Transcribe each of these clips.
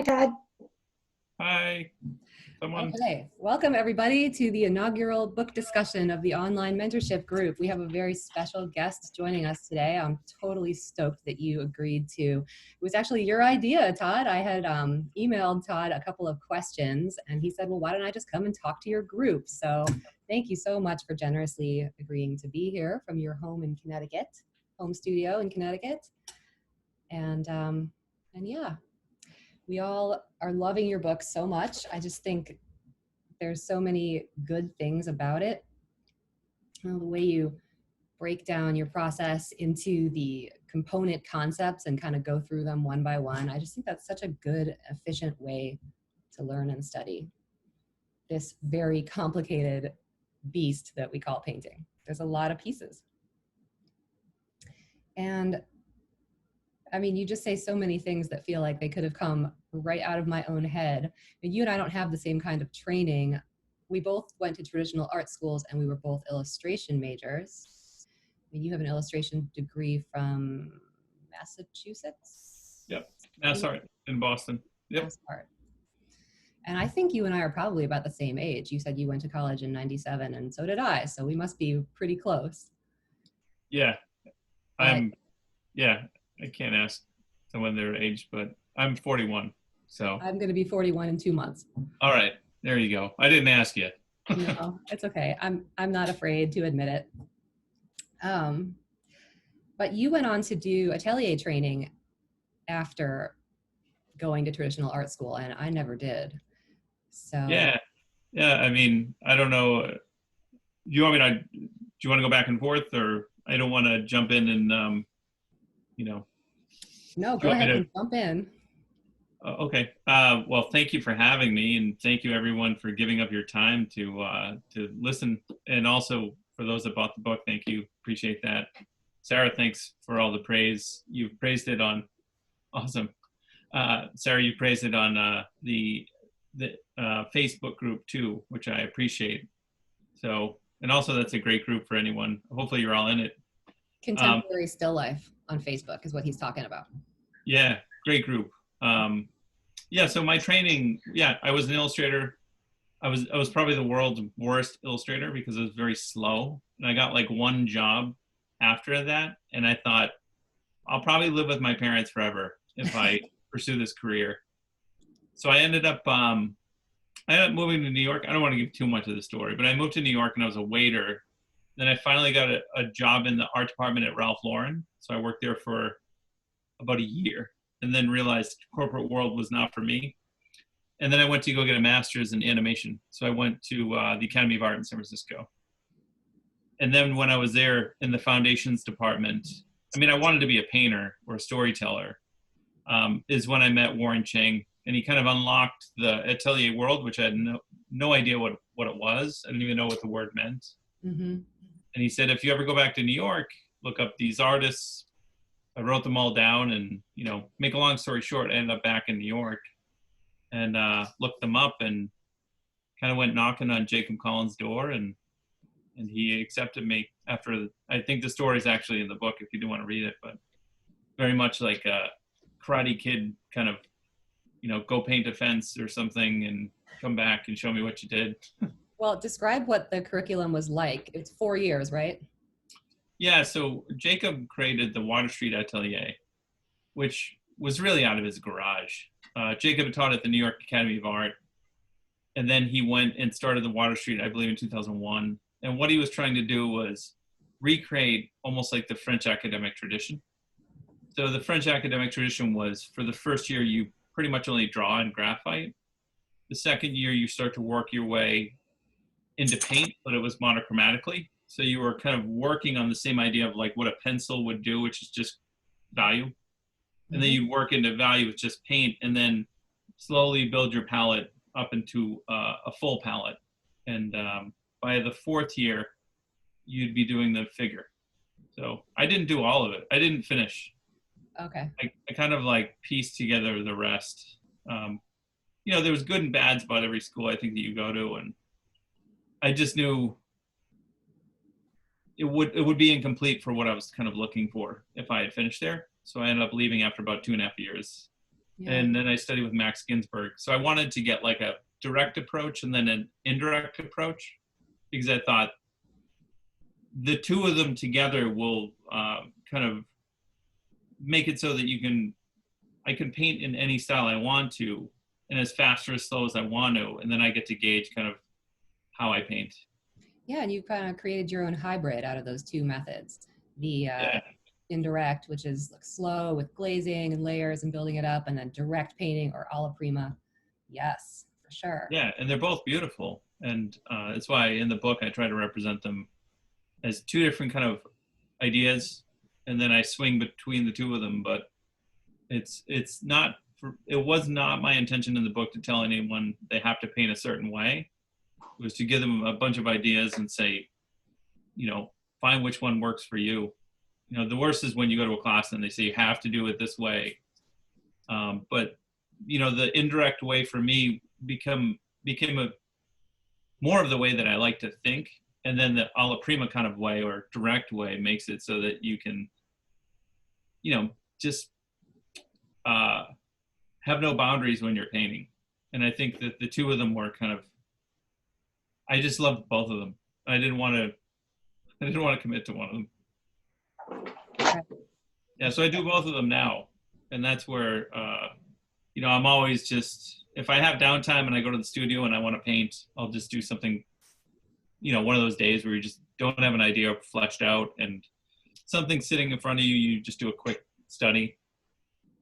Todd. Hi, someone. Okay, welcome everybody to the inaugural book discussion of the online mentorship group. We have a very special guest joining us today. I'm totally stoked that you agreed to. It was actually your idea, Todd. I had emailed Todd a couple of questions and he said, well, why don't I just come and talk to your group? So thank you so much for generously agreeing to be here from your home in Connecticut, home studio in Connecticut. And yeah. We all are loving your book so much. I just think there's so many good things about it. The way you break down your process into the component concepts and kind of go through them one by one. I just think that's such a good, efficient way to learn and study this very complicated beast that we call painting. There's a lot of pieces. And I mean, you just say so many things that feel like they could have come right out of my own head. But you and I don't have the same kind of training. We both went to traditional art schools and we were both illustration majors. I mean, you have an illustration degree from Massachusetts? Yep, Mass Art in Boston. Yep. Mass Art. And I think you and I are probably about the same age. You said you went to college in '97 and so did I. So we must be pretty close. Yeah, I can't ask someone their age, but I'm 41, so. I'm going to be 41 in 2 months. All right, there you go. I didn't ask you. No, it's okay. I'm not afraid to admit it. But you went on to do atelier training after going to traditional art school, and I never did. So Yeah. I mean, I don't know. Do you want to go back and forth, or I don't want to jump in and No, go ahead and jump in. Okay. Well, thank you for having me, and thank you everyone for giving up your time to listen. And also for those that bought the book, thank you. Appreciate that. Sarah, thanks for all the praise. You've praised it on, awesome. Sarah, you praised it on the Facebook group too, which I appreciate. So, and also that's a great group for anyone. Hopefully you're all in it. Contemporary Still Life on Facebook is what he's talking about. Yeah, great group. So my training, I was an illustrator. I was probably the world's worst illustrator because I was very slow. And I got like one job after that. And I thought, I'll probably live with my parents forever if I pursue this career. So I ended up moving to New York. I don't want to give too much of the story, but I moved to New York and I was a waiter. Then I finally got a job in the art department at Ralph Lauren. So I worked there for about a year and then realized corporate world was not for me. And then I went to go get a master's in animation. So I went to the Academy of Art in San Francisco. And then when I was there in the foundations department, I mean, I wanted to be a painter or a storyteller, is when I met Warren Chang. And he kind of unlocked the atelier world, which I had no idea what it was. I didn't even know what the word meant. Mm-hmm. And he said, if you ever go back to New York, look up these artists. I wrote them all down and, make a long story short, I ended up back in New York and looked them up and kind of went knocking on Jacob Collins' door and he accepted me after, I think the story is actually in the book if you do want to read it, but very much like a Karate Kid kind of, go paint a fence or something and come back and show me what you did. Well, describe what the curriculum was like. It's 4 years, right? Yeah, so Jacob created the Water Street Atelier, which was really out of his garage. Jacob had taught at the New York Academy of Art, and then he went and started the Water Street, I believe, in 2001. And what he was trying to do was recreate almost like the French academic tradition. So the French academic tradition was, for the first year, you pretty much only draw in graphite. The second year, you start to work your way into paint, but it was monochromatically. So you were kind of working on the same idea of like what a pencil would do, which is just value. And then you'd work into value with just paint and then slowly build your palette up into a full palette. And by the fourth year, you'd be doing the figure. So I didn't do all of it. I didn't finish. Okay. I kind of like pieced together the rest. There was good and bads about every school I think that you go to. And I just knew it would be incomplete for what I was kind of looking for if I had finished there. So I ended up leaving after about 2.5 years. Yeah. And then I studied with Max Ginsburg. So I wanted to get like a direct approach and then an indirect approach, because I thought the two of them together will kind of make it so that I can paint in any style I want to, and as fast or as slow as I want to, and then I get to gauge kind of how I paint. Yeah, and you kind of created your own hybrid out of those two methods. The Yeah, indirect, which is like slow with glazing and layers and building it up, and then direct painting or alla prima. Yes, for sure. yeah, and they're both beautiful, and that's why in the book I try to represent them as two different kind of ideas, and then I swing between the two of them. But it's not. It was not my intention in the book to tell anyone they have to paint a certain way. It was to give them a bunch of ideas and say, find which one works for you. The worst is when you go to a class and they say you have to do it this way. But the indirect way for me became a more of the way that I like to think, and then the alla prima kind of way or direct way makes it so that you can, just have no boundaries when you're painting. And I think that the two of them were kind of, I just loved both of them. I didn't want to commit to one of them. Yeah, so I do both of them now, and that's where I'm always just, if I have downtime and I go to the studio and I want to paint, I'll just do something, one of those days where you just don't have an idea fleshed out and something sitting in front of you, you just do a quick study.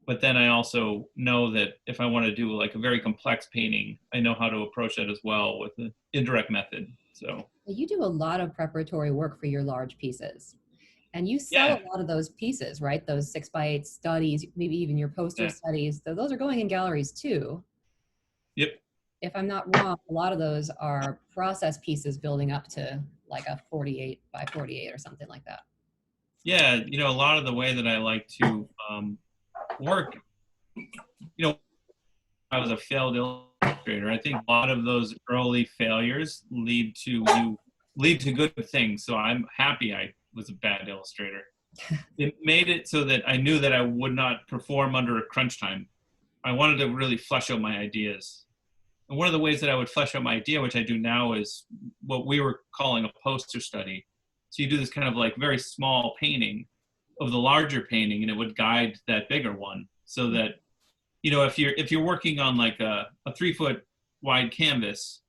But then I also know that if I want to do like a very complex painting, I know how to approach that as well with the indirect method. So You do a lot of preparatory work for your large pieces. And you sell yeah, a lot of those pieces, right? Those 6x8 studies, maybe even your poster studies. So those are going in galleries too. yep. If I'm not wrong, a lot of those are process pieces building up to like a 48 by 48 or something like that. Yeah, a lot of the way that I like to work, I was a failed illustrator. I think a lot of those early failures lead to good things. So I'm happy I was a bad illustrator. It made it so that I knew that I would not perform under a crunch time. I wanted to really flesh out my ideas. And one of the ways that I would flesh out my idea, which I do now, is what we were calling a poster study. So you do this kind of like very small painting of the larger painting, and it would guide that bigger one, so that if you're working on like a 3-foot wide canvas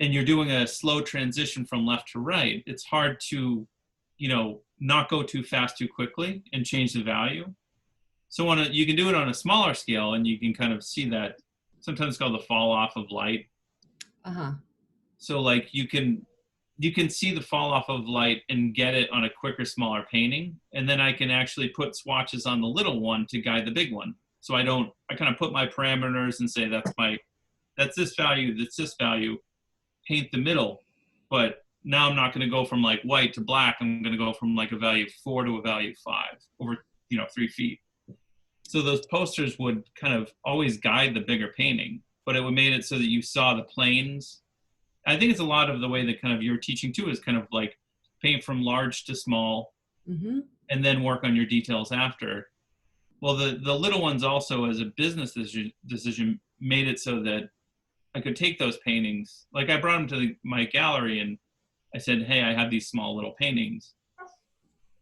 and you're doing a slow transition from left to right, it's hard to not go too fast too quickly and change the value. So you can do it on a smaller scale, and you can kind of see that, sometimes called the fall off of light. So like you can see the fall off of light and get it on a quicker, smaller painting. And then I can actually put swatches on the little one to guide the big one. So I kind of put my parameters and say, that's this value, that's this value, paint the middle. But now I'm not going to go from like white to black. I'm going to go from like a value 4 to a value 5 over, 3 feet. So those posters would kind of always guide the bigger painting, but it would made it so that you saw the planes. I think it's a lot of the way that kind of you're teaching too, is kind of like paint from large to small, and then work on your details after. Well, the little ones also, as a business decision, made it so that I could take those paintings. Like I brought them to my gallery and I said, hey, I have these small little paintings.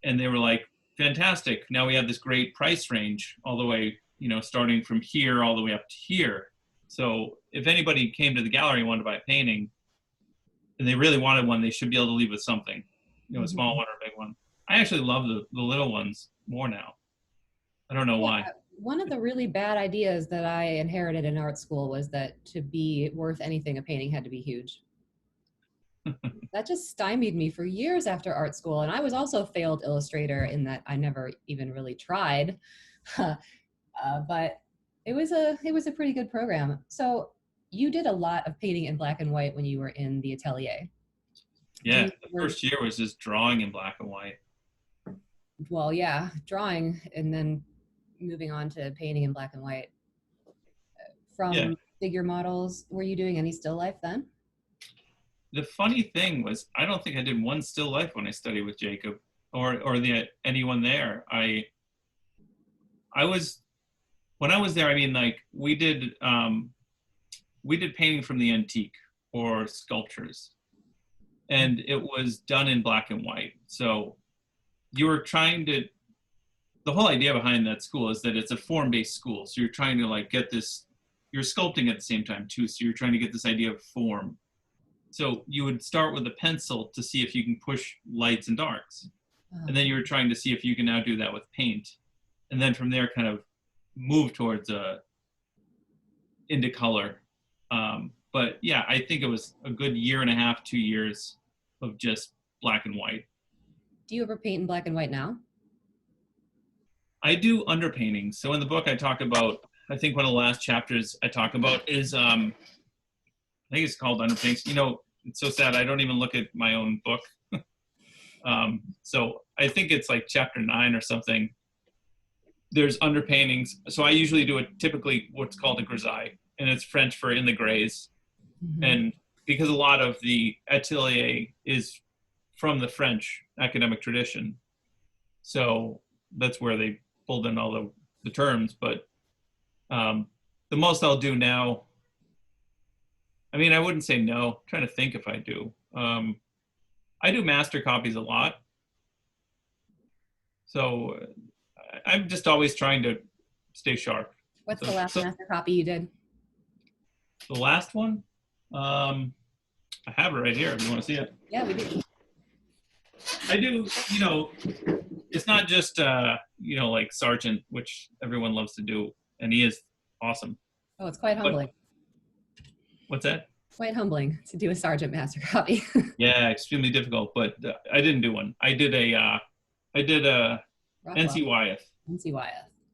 And they were like, fantastic. Now we have this great price range all the way, starting from here all the way up to here. So if anybody came to the gallery and wanted to buy a painting and they really wanted one, they should be able to leave with something, a small one or a big one. I actually love the little ones more now. I don't know why. One of the really bad ideas that I inherited in art school was that to be worth anything, a painting had to be huge. That just stymied me for years after art school. And I was also a failed illustrator in that I never even really tried. But it was a pretty good program. So you did a lot of painting in black and white when you were in the atelier. Yeah, the first year was just drawing in black and white. Well, yeah, drawing and then moving on to painting in black and white. From figure models, were you doing any still life then? The funny thing was, I don't think I did one still life when I studied with Jacob or anyone there. When when I was there, I mean, like we did painting from the antique or sculptures, and it was done in black and white. So you were trying to, the whole idea behind that school is that it's a form-based school. So you're trying to like get this, you're sculpting at the same time too. So you're trying to get this idea of form. So you would start with a pencil to see if you can push lights and darks. And then you were trying to see if you can now do that with paint. And then from there kind of move towards into color. But yeah, I think it was a good year and a half, 2 years of just black and white. Do you ever paint in black and white now? I do underpaintings. So in the book I talk about, I think one of the last chapters I talk about is, I think it's called Underpaintings. You know, it's so sad. I don't even look at my own book. So I think it's like chapter 9 or something. There's underpaintings. So I usually do typically what's called a grisaille, and it's French for in the grays. Mm-hmm. And because a lot of the atelier is from the French academic tradition, so that's where they pulled in all the terms. But the most I'll do now, I mean, I wouldn't say no. I'm trying to think if I do. I do master copies a lot. So I'm just always trying to stay sharp. What's the last master copy you did? The last one? I have it right here if you want to see it. Yeah, we do. I do, you know, it's not just, you know, like Sargent, which everyone loves to do, and he is awesome. Oh, it's quite humbling. What's that? Quite humbling to do a Sargent master copy. Yeah, extremely difficult, but I didn't do one. I did a NC Wyeth. NC Wyeth.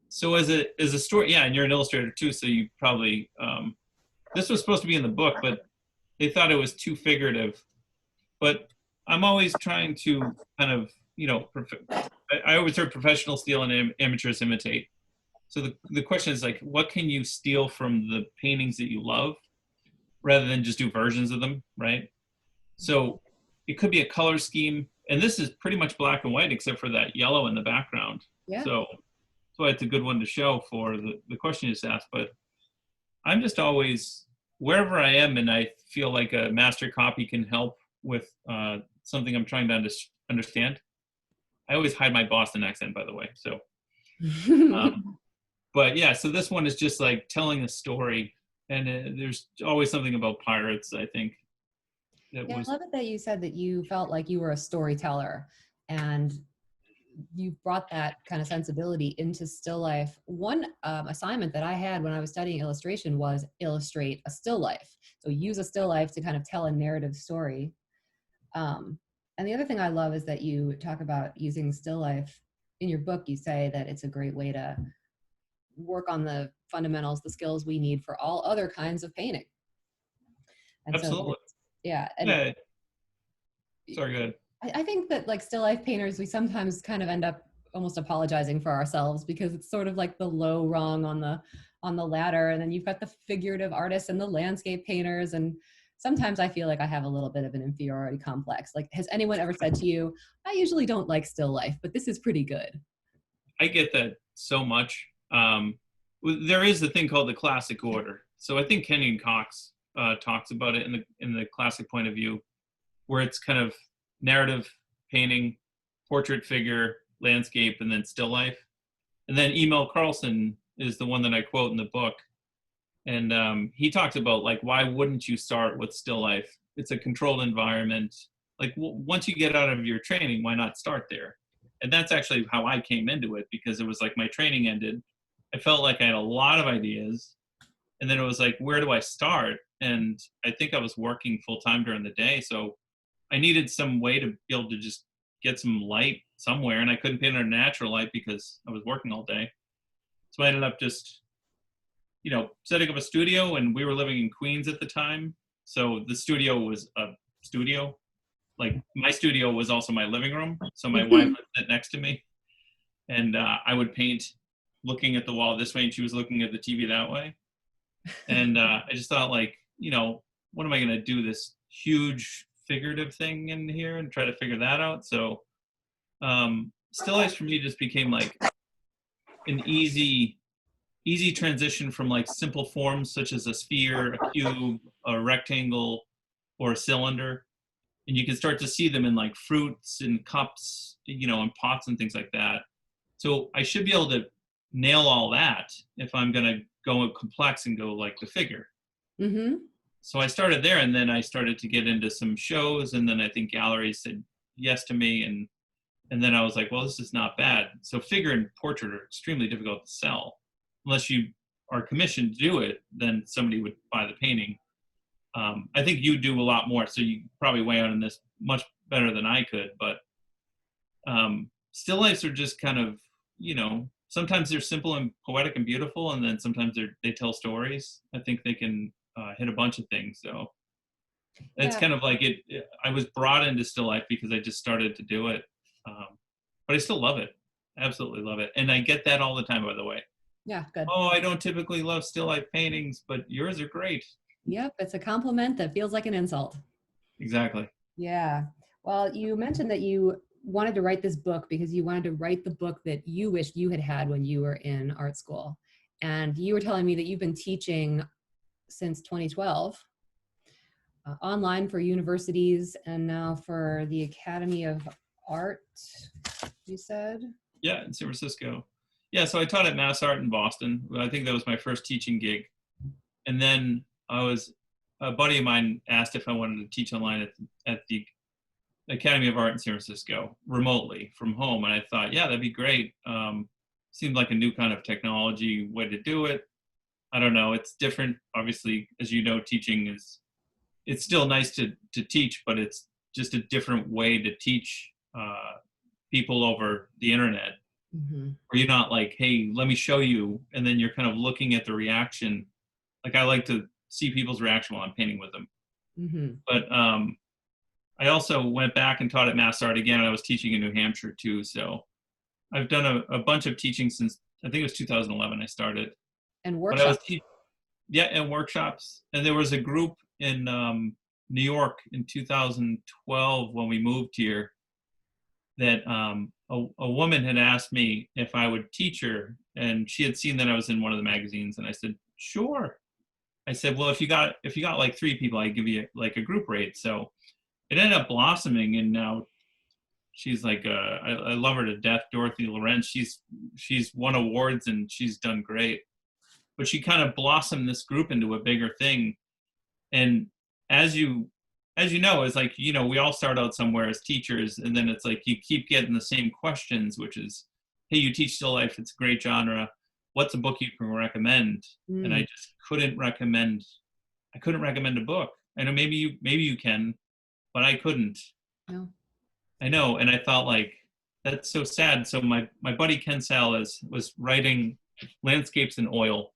So as a story, yeah, and you're an illustrator too, so you probably, this was supposed to be in the book, but they thought it was too figurative. But I'm always trying to kind of, you know, I always heard professionals steal and amateurs imitate. So the question is like, what can you steal from the paintings that you love rather than just do versions of them, right? So it could be a color scheme, and this is pretty much black and white except for that yellow in the background. Yeah. So it's a good one to show for the question you just asked. But I'm just always, wherever I am and I feel like a master copy can help with something I'm trying to understand. I always hide my Boston accent, by the way. So, but yeah, so this one is just like telling a story, and there's always something about pirates, I think. I love it that you said that you felt like you were a storyteller, and you brought that kind of sensibility into still life. One assignment that I had when I was studying illustration was illustrate a still life. So use a still life to kind of tell a narrative story. And the other thing I love is that you talk about using still life. In your book, you say that it's a great way to work on the fundamentals, the skills we need for all other kinds of painting. And absolutely. So, yeah. And yeah. Sorry, go ahead. I think that like still life painters, we sometimes kind of end up almost apologizing for ourselves because it's sort of like the low rung on the ladder. And then you've got the figurative artists and the landscape painters. And sometimes I feel like I have a little bit of an inferiority complex. Like, has anyone ever said to you, I usually don't like still life, but this is pretty good? I get that so much. There is a thing called the classic order. So I think Kenyon Cox talks about it in the classic point of view, where it's kind of narrative painting, portrait, figure, landscape, and then still life. And then Emil Carlson is the one that I quote in the book. And he talks about like, why wouldn't you start with still life? It's a controlled environment. Like once you get out of your training, why not start there? And that's actually how I came into it, because it was like my training ended. I felt like I had a lot of ideas. And then it was like, where do I start? And I think I was working full time during the day. So I needed some way to be able to just get some light somewhere. And I couldn't paint under natural light because I was working all day. So I ended up just, you know, setting up a studio, and we were living in Queens at the time. So the studio was a studio. Like my studio was also my living room. So my wife would sit next to me, and I would paint looking at the wall this way, and she was looking at the TV that way. And I just thought, like, you know, what am I going to do this huge figurative thing in here and try to figure that out? So still life for me just became like an easy easy transition from like simple forms such as a sphere, a cube, a rectangle, or a cylinder. And you can start to see them in like fruits and cups, and pots and things like that. So I should be able to nail all that if I'm going to go complex and go like the figure. Mm-hmm. So I started there, and then I started to get into some shows, and then I think galleries said yes to me, and then I was like, well, this is not bad. So figure and portrait are extremely difficult to sell. Unless you are commissioned to do it, then somebody would buy the painting. I think you do a lot more, so you probably weigh on this much better than I could. But still lifes are just kind of, sometimes they're simple and poetic and beautiful, and then sometimes they tell stories. I think they can hit a bunch of things. So it's kind of like I was brought into still life because I just started to do it, but I still love it. Absolutely love it, and I get that all the time. By the way. Yeah, good. Oh, I don't typically love still life paintings, but yours are great. Yep, it's a compliment that feels like an insult. Exactly. Yeah. Well, you mentioned that you wanted to write this book because you wanted to write the book that you wished you had when you were in art school. And you were telling me that you've been teaching since 2012, online for universities and now for the Academy of Art, you said? Yeah, in San Francisco. Yeah, so I taught at Mass Art in Boston. I think that was my first teaching gig. And then a buddy of mine asked if I wanted to teach online at the Academy of Art in San Francisco, remotely from home. And I thought, yeah, that'd be great. Seemed like a new kind of technology way to do it. I don't know, it's different. Obviously, as you know, teaching it's still nice to teach, but it's just a different way to teach people over the internet. Mm-hmm. Where you're not like, hey, let me show you, and then you're kind of looking at the reaction. Like I like to see people's reaction while I'm painting with them. Mm-hmm. But I also went back and taught at Mass Art again. I was teaching in New Hampshire too, so I've done a bunch of teaching since I think it was 2011 I started. And But I was workshops. and workshops. And there was a group in New York in 2012 when we moved here that a woman had asked me if I would teach her, and she had seen that I was in one of the magazines, and I said, sure. I said, well, if you got like 3 people, I'd give you like a group rate. So it ended up blossoming, and now she's like, I love her to death, Dorothy Lorenz. She's won awards and she's done great. But she kind of blossomed this group into a bigger thing. And as you know, it's like, we all start out somewhere as teachers, and then it's like you keep getting the same questions, which is, hey, you teach still life, it's a great genre. What's a book you can recommend? And I just couldn't recommend a book. I know maybe you can, but I couldn't. No. I know, and I thought like, that's so sad. So my buddy Ken Salas was writing landscapes in oil,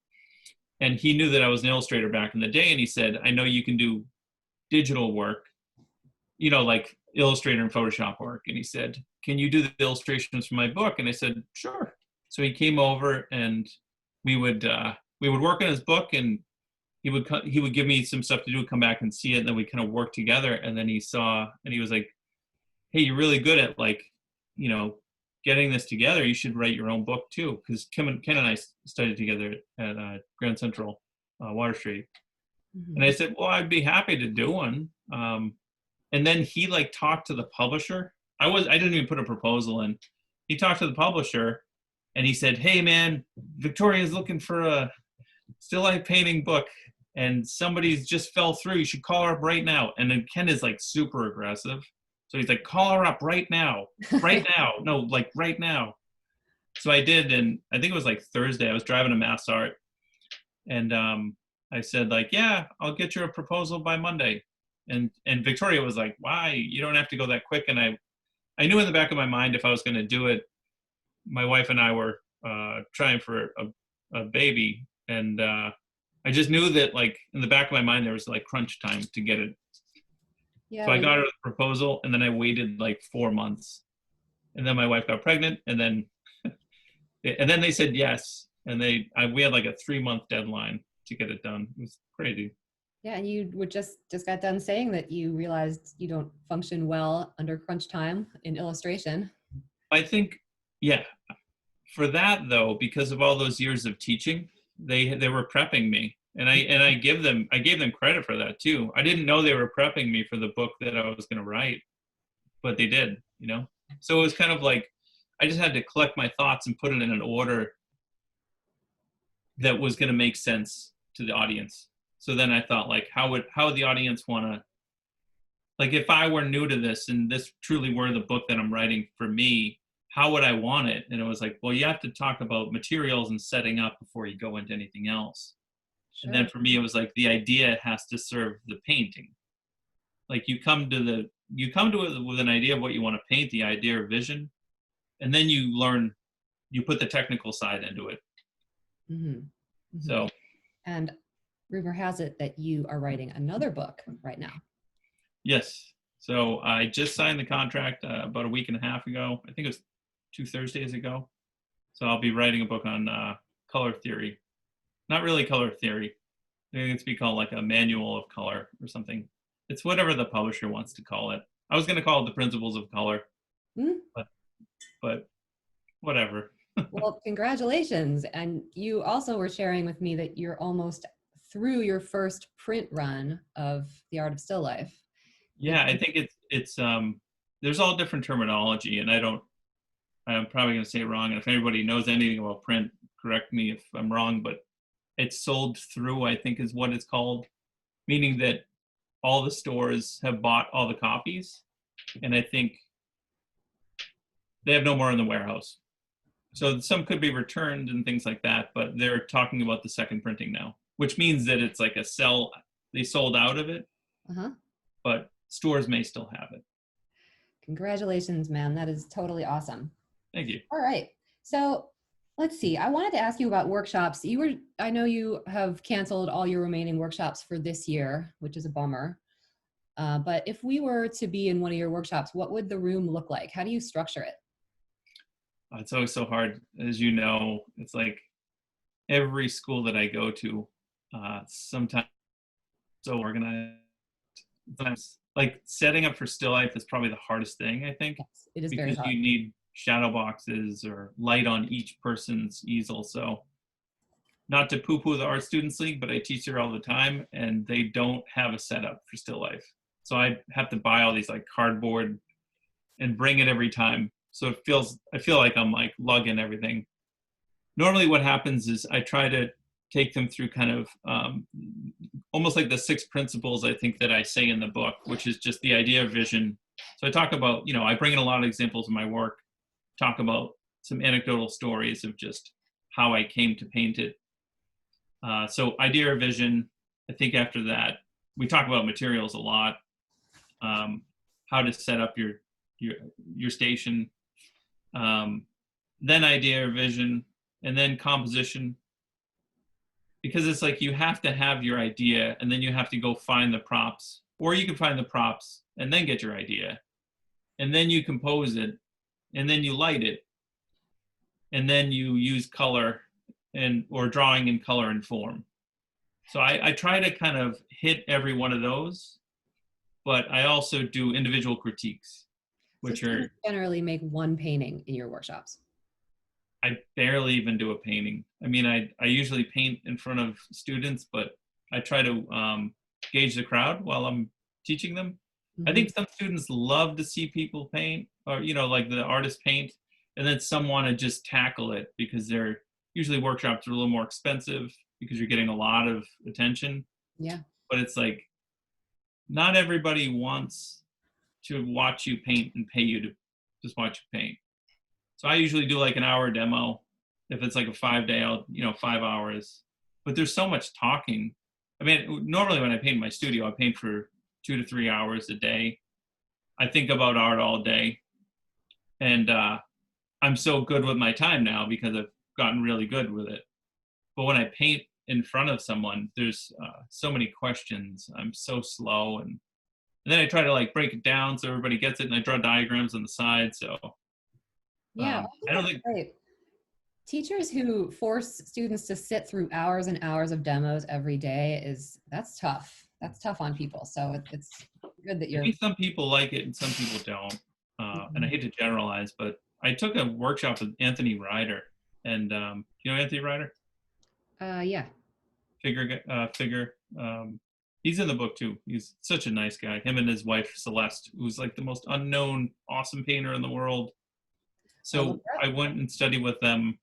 and he knew that I was an illustrator back in the day, and he said, I know you can do digital work, like Illustrator and Photoshop work. And he said, can you do the illustrations for my book? And I said, sure. So he came over, and we would work on his book, and he would give me some stuff to do, come back and see it, and then we kind of work together. And then he saw, and he was like, hey, you're really good at like, getting this together. You should write your own book too. Because Ken and I studied together at Grand Central, Water Street. Mm-hmm. And I said, well, I'd be happy to do one. And then he like talked to the publisher. I didn't even put a proposal in. He talked to the publisher, and he said, hey man, Victoria's looking for a still life painting book, and somebody's just fell through. You should call her up right now. And then Ken is like super aggressive. So he's like, call her up right now. Right now. No, like right now. So I did, and I think it was like Thursday. I was driving to Mass Art, and I said like, yeah, I'll get you a proposal by Monday. And Victoria was like, why? You don't have to go that quick. And I knew in the back of my mind, if I was going to do it, my wife and I were trying for a baby. And I just knew that like in the back of my mind, there was like crunch time to get it. Yeah, So I got her the proposal, and then I waited like 4 months. And then my wife got pregnant, and then they said yes. And we had like a 3-month deadline to get it done. It was crazy. Yeah, and you were just got done saying that you realized you don't function well under crunch time in illustration. I think, yeah. For that though, because of all those years of teaching, they were prepping me, and I gave them credit for that too. I didn't know they were prepping me for the book that I was going to write, but they did, you know. So it was kind of like I just had to collect my thoughts and put it in an order that was going to make sense to the audience. So then I thought, like, how would the audience want to, like, if I were new to this and this truly were the book that I'm writing for me, how would I want it? And it was like, well, you have to talk about materials and setting up before you go into anything else. And then Sure. for me, it was like the idea has to serve the painting. Like you come to it with an idea of what you want to paint, the idea or vision, and then you put the technical side into it. Hmm. Hmm. So And rumor has it that you are writing another book right now. yes. So I just signed the contract about a week and a half ago. I think it was 2 Thursdays ago. So I'll be writing a book on color theory. Not really color theory. I think it's be called like a manual of color or something. It's whatever the publisher wants to call it. I was going to call it the principles of color, Hmm? but whatever. Well, congratulations. And you also were sharing with me that you're almost through your first print run of The Art of Still Life. Yeah, I think it's there's all different terminology, and I'm probably going to say it wrong. And if anybody knows anything about print, correct me if I'm wrong, but it's sold through, I think is what it's called, meaning that all the stores have bought all the copies, and I think they have no more in the warehouse. So some could be returned and things like that, but they're talking about the second printing now, which means that it's like they sold out of it, Uh-huh. but stores may still have it. Congratulations, man. That is totally awesome. Thank you. All right. So let's see. I wanted to ask you about workshops. I know you have canceled all your remaining workshops for this year, which is a bummer. But if we were to be in one of your workshops, what would the room look like? How do you structure it? It's always so hard, as you know. It's like every school that I go to, sometimes so organized. Sometimes, like setting up for still life is probably the hardest thing, I think, Yes, it is very because hard. you need shadow boxes or light on each person's easel. So not to poo-poo the Art Students League, but I teach there all the time, and they don't have a setup for still life. So I have to buy all these like cardboard and bring it every time. So I feel like I'm like lugging everything. Normally what happens is I try to take them through kind of almost like the 6 principles I think that I say in the book, which is just the idea of vision. So I talk about, I bring in a lot of examples of my work, talk about some anecdotal stories of just how I came to paint it. So idea or vision, I think after that, we talk about materials a lot, how to set up your station, then idea or vision, and then composition. Because it's like you have to have your idea and then you have to go find the props, or you can find the props and then get your idea, and then you compose it, and then you light it, and then you use color or drawing in color and form. So I try to kind of hit every one of those, but I also do individual critiques, which So are, students generally make one painting in your workshops. I barely even do a painting. I mean, I usually paint in front of students, but I try to gauge the crowd while I'm teaching them. I think some students love to see people paint, or, like the artist paint, and then some want to just tackle it because they're usually workshops are a little more expensive because you're getting a lot of attention. Yeah. But it's like, not everybody wants to watch you paint and pay you to just watch you paint. So I usually do like an hour demo. If it's like a 5-day, I'll, 5 hours. But there's so much talking. I mean, normally when I paint in my studio, I paint for 2 to 3 hours a day. I think about art all day. And I'm so good with my time now because I've gotten really good with it. But when I paint in front of someone, there's so many questions. I'm so slow. And then I try to like break it down so everybody gets it. And I draw diagrams on the side. So Yeah, I don't think great. Teachers who force students to sit through hours and hours of demos every day that's tough. That's tough on people. So it's good that I you're. think some people like it and some people don't. And I hate to generalize, but I took a workshop with Anthony Ryder. And you know Anthony Ryder? Yeah. Figure. He's in the book too. He's such a nice guy. Him and his wife Celeste, who's like the most unknown, awesome painter in the world. I'll look So it up. I went and studied with them,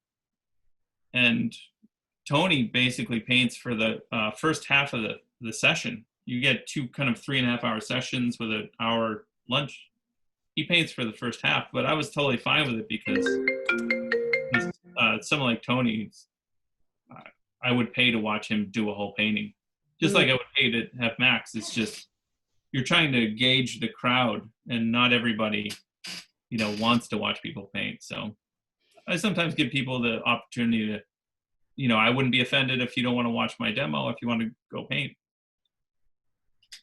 and Tony basically paints for the first half of the session. You get two kind of 3.5 hour sessions with an hour lunch. He paints for the first half, but I was totally fine with it because someone like Tony, uh, I would pay to watch him do a whole painting, just Mm, like I would pay to have Max. It's just you're trying to gauge the crowd, and not everybody, wants to watch people paint. So I sometimes give people the opportunity to, I wouldn't be offended if you don't want to watch my demo if you want to go paint.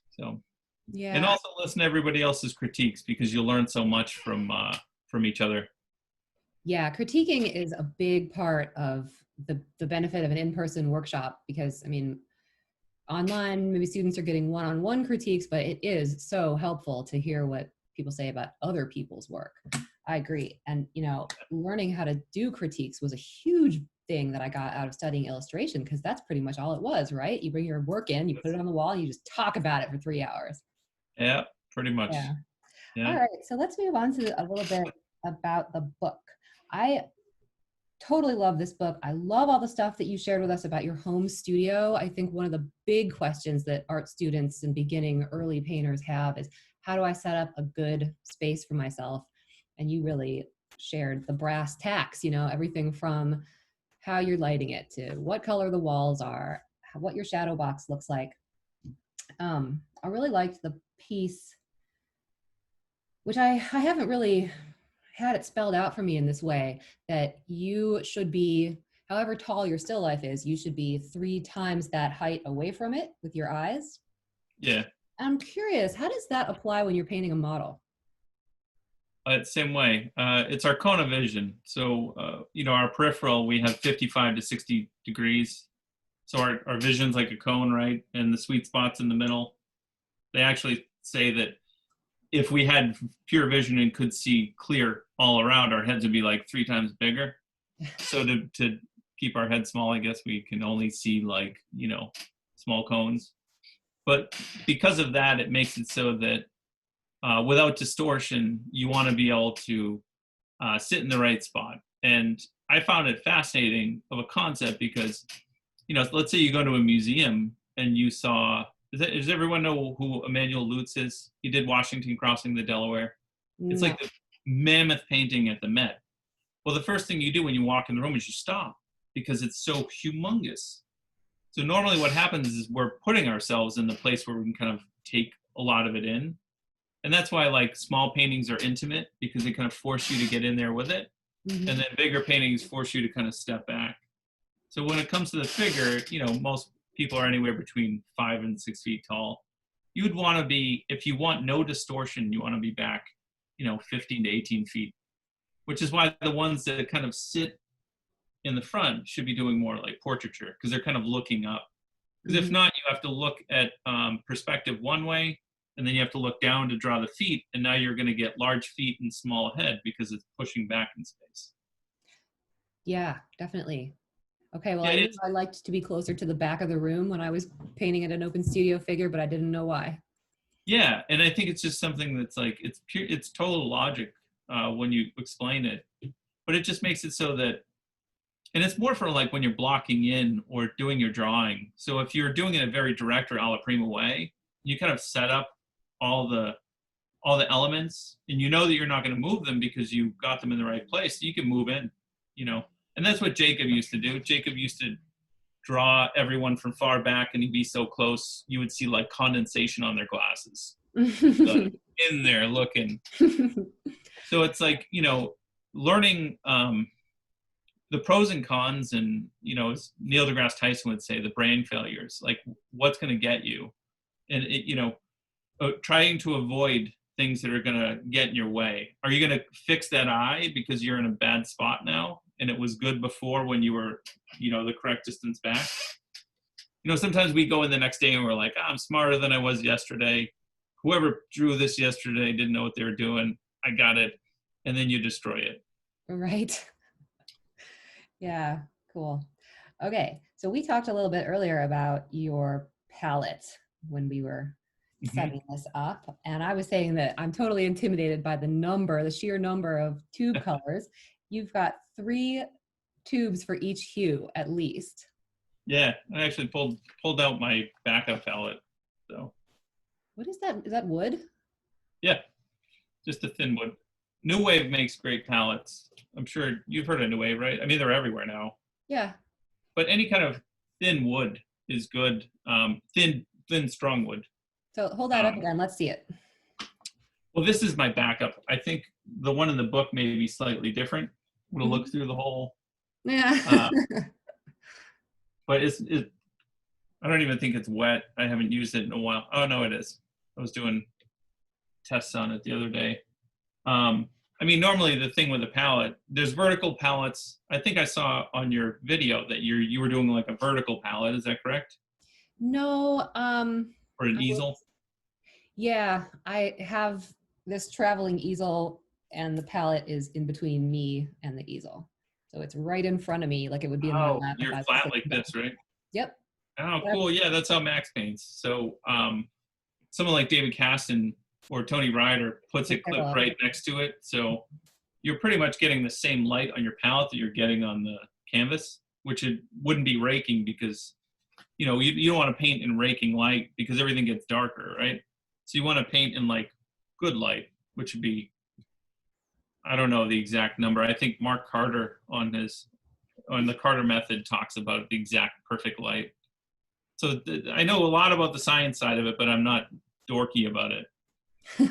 So, and yeah. also listen to everybody else's critiques because you'll learn so much from each other. Yeah, critiquing is a big part of the benefit of an in-person workshop because, I mean, online, maybe students are getting one-on-one critiques, but it is so helpful to hear what people say about other people's work. I agree. And, learning how to do critiques was a huge thing that I got out of studying illustration because that's pretty much all it was, right? You bring your work in, you put it on the wall, and you just talk about it for 3 hours. Yeah, pretty much. Yeah. All Yeah. right. So let's move on to a little bit about the book. I totally love this book. I love all the stuff that you shared with us about your home studio. I think one of the big questions that art students and beginning early painters have is how do I set up a good space for myself? And you really shared the brass tacks, everything from how you're lighting it to what color the walls are, what your shadow box looks like. I really liked the piece, which I haven't really had it spelled out for me in this way, that you should be, however tall your still life is, you should be 3 times that height away from it with your eyes. Yeah. I'm curious, how does that apply when you're painting a model? Same way. It's our cone of vision. So, our peripheral, we have 55 to 60 degrees. So our vision's like a cone, right? And the sweet spot's in the middle. They actually say that if we had pure vision and could see clear all around, our heads would be like 3 times bigger. So to keep our head small, I guess we can only see like, small cones. But because of that, it makes it so that without distortion, you want to be able to sit in the right spot. And I found it fascinating of a concept because, let's say you go to a museum and you saw, does everyone know who Emmanuel Lutz is? He did Washington Crossing the Delaware. It's No. like the mammoth painting at the Met. Well, the first thing you do when you walk in the room is you stop because it's so humongous. So normally what happens is we're putting ourselves in the place where we can kind of take a lot of it in. And that's why like small paintings are intimate because they kind of force you to get in there with it. Mhm. And then bigger paintings force you to kind of step back. So when it comes to the figure, most people are anywhere between 5 and 6 feet tall. You would want to be, if you want no distortion, you want to be back, 15 to 18 feet, which is why the ones that kind of sit in the front should be doing more like portraiture because they're kind of looking up. Because if Mhm. not, you have to look at perspective one way, and then you have to look down to draw the feet, and now you're going to get large feet and small head because it's pushing back in space. Yeah, definitely. Okay, well, Yeah, I knew it's I liked to be closer to the back of the room when I was painting at an open studio figure, but I didn't know why. yeah, and I think it's just something that's like it's pure, it's total logic when you explain it, but it just makes it so that, and it's more for like when you're blocking in or doing your drawing. So if you're doing it a very direct or alla prima way, you kind of set up all the all the elements and you know that you're not going to move them because you got them in the right place. You can move in, and that's what Jacob used to do. Jacob used to draw everyone from far back and he'd be so close you would see like condensation on their glasses. He'd be like in there looking. So it's like, learning the pros and cons, and as Neil deGrasse Tyson would say, the brain failures, like what's going to get you, and trying to avoid things that are going to get in your way. Are you going to fix that eye because you're in a bad spot now and it was good before when you were, the correct distance back? Sometimes we go in the next day and we're like, I'm smarter than I was yesterday. Whoever drew this yesterday didn't know what they were doing. I got it. And then you destroy it. Right. Yeah, cool. Okay, So we talked a little bit earlier about your palette when we were Mhm. setting this up. And I was saying that I'm totally intimidated by the sheer number of tube colors. You've got 3 tubes for each hue at least. Yeah, I actually pulled out my backup palette. So What is that? Is that wood? yeah, just a thin wood. New Wave makes great palettes. I'm sure you've heard of New Wave, right? I mean, they're everywhere now. Yeah. But any kind of thin wood is good. Thin, strong wood. So hold that up Um, again. Let's see it. well, this is my backup. I think the one in the book may be slightly different. We'll Mhm. look through the whole, Yeah. uh, but I don't even think it's wet. I haven't used it in a while. Oh no, it is. I was doing tests on it the other day. I mean, normally the thing with a palette, there's vertical palettes. I think I saw on your video that you were doing like a vertical palette. Is that correct? No, Or an I will, easel? yeah, I have this traveling easel and the palette is in between me and the easel. So it's right in front of me, like it would be in my Oh, lap if you're I was flat sitting like down. this, right? Yep. Oh, Yep. cool. Yeah, that's how Max paints. So, someone like David Caston or Tony Ryder puts it clipped right next to it. So you're pretty much getting the same light on your palette that you're getting on the canvas, which it wouldn't be raking because, you don't want to paint in raking light because everything gets darker, right? So you want to paint in like good light, which would be, I don't know the exact number. I think Mark Carter on the Carter method talks about the exact perfect light. So I know a lot about the science side of it, but I'm not dorky about it. I'll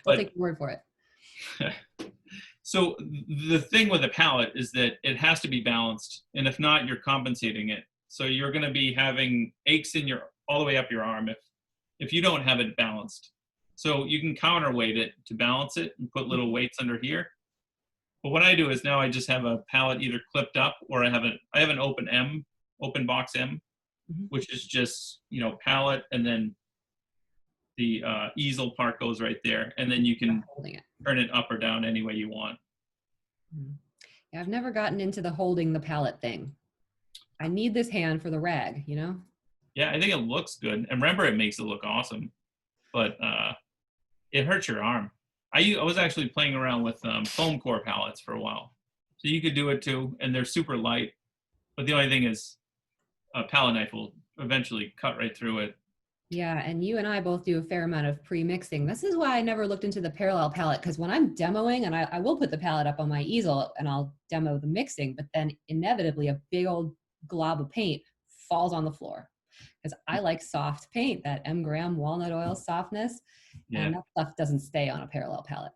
But take your word for it. so the thing with a palette is that it has to be balanced, and if not, you're compensating it. So you're going to be having aches in your all the way up your arm if you don't have it balanced. So you can counterweight it to balance it and put little weights under here. But what I do is now I just have a palette either clipped up or I have an open box M, Mhm. which is just palette, and then the easel part goes right there, and then you Not can holding it. turn it up or down any way you want. Mhm. Yeah, I've never gotten into the holding the palette thing. I need this hand for the rag, you know? Yeah, I think it looks good, and remember, it makes it look awesome, but it hurts your arm. I was actually playing around with foam core palettes for a while, so you could do it too, and they're super light. But the only thing is, a palette knife will eventually cut right through it. Yeah, and you and I both do a fair amount of pre-mixing. This is why I never looked into the parallel palette, because when I'm demoing, and I will put the palette up on my easel and I'll demo the mixing, but then inevitably a big old glob of paint falls on the floor. Because I like soft paint, that M. Graham walnut oil softness, Yeah. and that stuff doesn't stay on a parallel palette.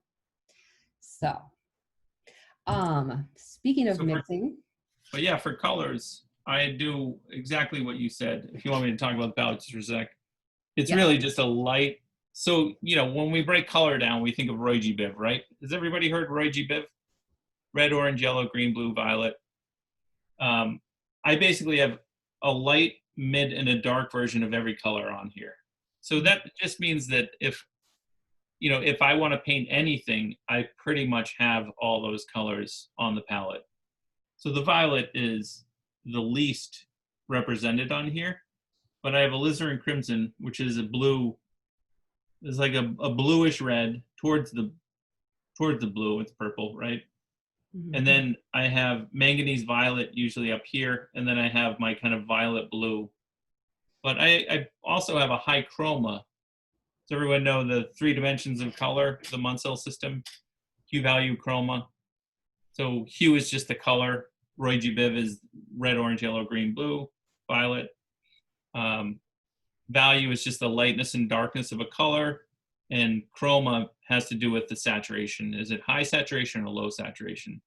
So, speaking of So mixing, but yeah, for colors, I do exactly what you said. If you want me to talk about the palette just for a sec, it's yeah, really just a light. So, when we break color down, we think of Roy G. Biv, right? Has everybody heard Roy G. Biv? Red, orange, yellow, green, blue, violet. Um, I basically have a light, mid, and a dark version of every color on here. So that just means that if I want to paint anything, I pretty much have all those colors on the palette. So the violet is the least represented on here, but I have alizarin crimson, which is a blue. It's like a bluish red towards the blue. It's purple, right? And mhm. then I have manganese violet usually up here, and then I have my kind of violet blue. But I also have a high chroma. Does everyone know the 3 dimensions of color, the Munsell system? Hue, value, chroma. So hue is just the color. Roy G. Biv is red, orange, yellow, green, blue, violet. Um, value is just the lightness and darkness of a color. And chroma has to do with the saturation. Is it high saturation or low saturation?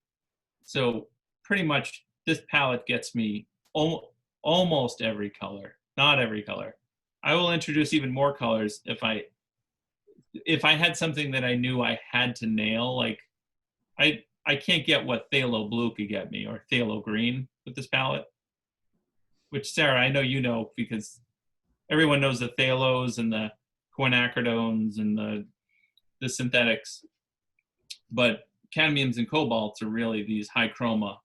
So pretty much this palette gets me almost every color, not every color. I will introduce even more colors if I had something that I knew I had to nail. Like I can't get what phthalo blue could get me or phthalo green with this palette, which Sarah, I know you know because everyone knows the phthalos and the quinacridones and the synthetics, but cadmiums and cobalts are really these high chroma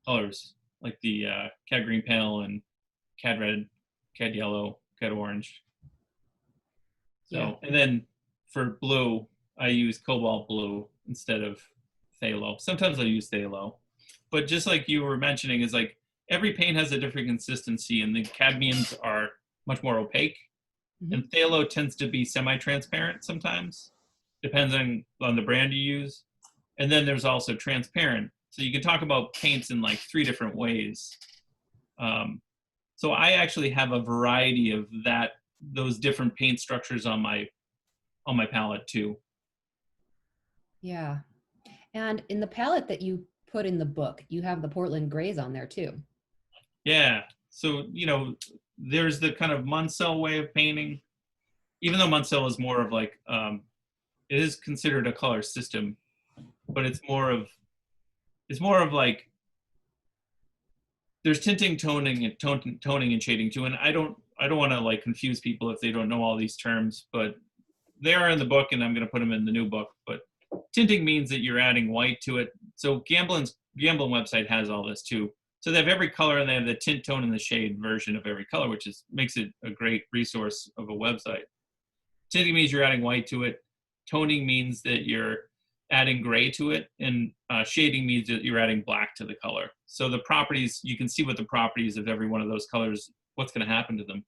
colors, like the cat green pale and cad red, cad yellow, cad orange. Yeah. So, and then for blue, I use cobalt blue instead of phthalo. Sometimes I use phthalo, but just like you were mentioning, is like every paint has a different consistency, and the cadmiums are much more opaque, Mhm. and phthalo tends to be semi-transparent sometimes, depends on the brand you use. And then there's also transparent. So you can talk about paints in like 3 different ways. So I actually have a variety of those different paint structures on my palette too. Yeah. And in the palette that you put in the book, you have the Portland grays on there too. Yeah. So, there's the kind of Munsell way of painting, even though Munsell is more of like, it is considered a color system, but it's more of like, there's tinting, toning, and toning and shading too. And I don't want to like confuse people if they don't know all these terms, but they are in the book, and I'm going to put them in the new book. But tinting means that you're adding white to it. So Gamblin website has all this too. So they have every color, and they have the tint, tone, and the shade version of every color, which makes it a great resource of a website. Tinting means you're adding white to it. Toning means that you're adding gray to it, and shading means that you're adding black to the color. So the properties, you can see what the properties of every one of those colors, what's going to happen to them.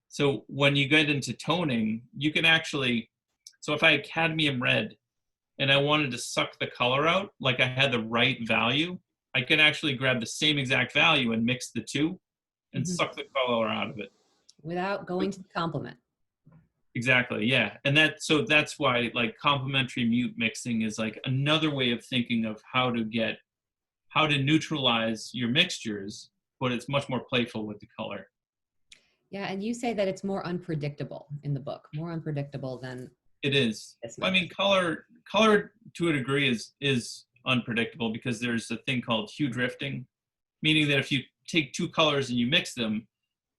So when you get into toning, you can actually, so if I had cadmium red and I wanted to suck the color out, like I had the right value, I can actually grab the same exact value and mix the two and Mhm. suck the color out of it. Without going to the complement. Exactly, yeah. And that's why like complementary mute mixing is like another way of thinking of how to neutralize your mixtures, but it's much more playful with the color. Yeah, and you say that it's more unpredictable in the book, more unpredictable than It is. this I method. mean, color to a degree is unpredictable because there's a thing called hue drifting, meaning that if you take 2 colors and you mix them,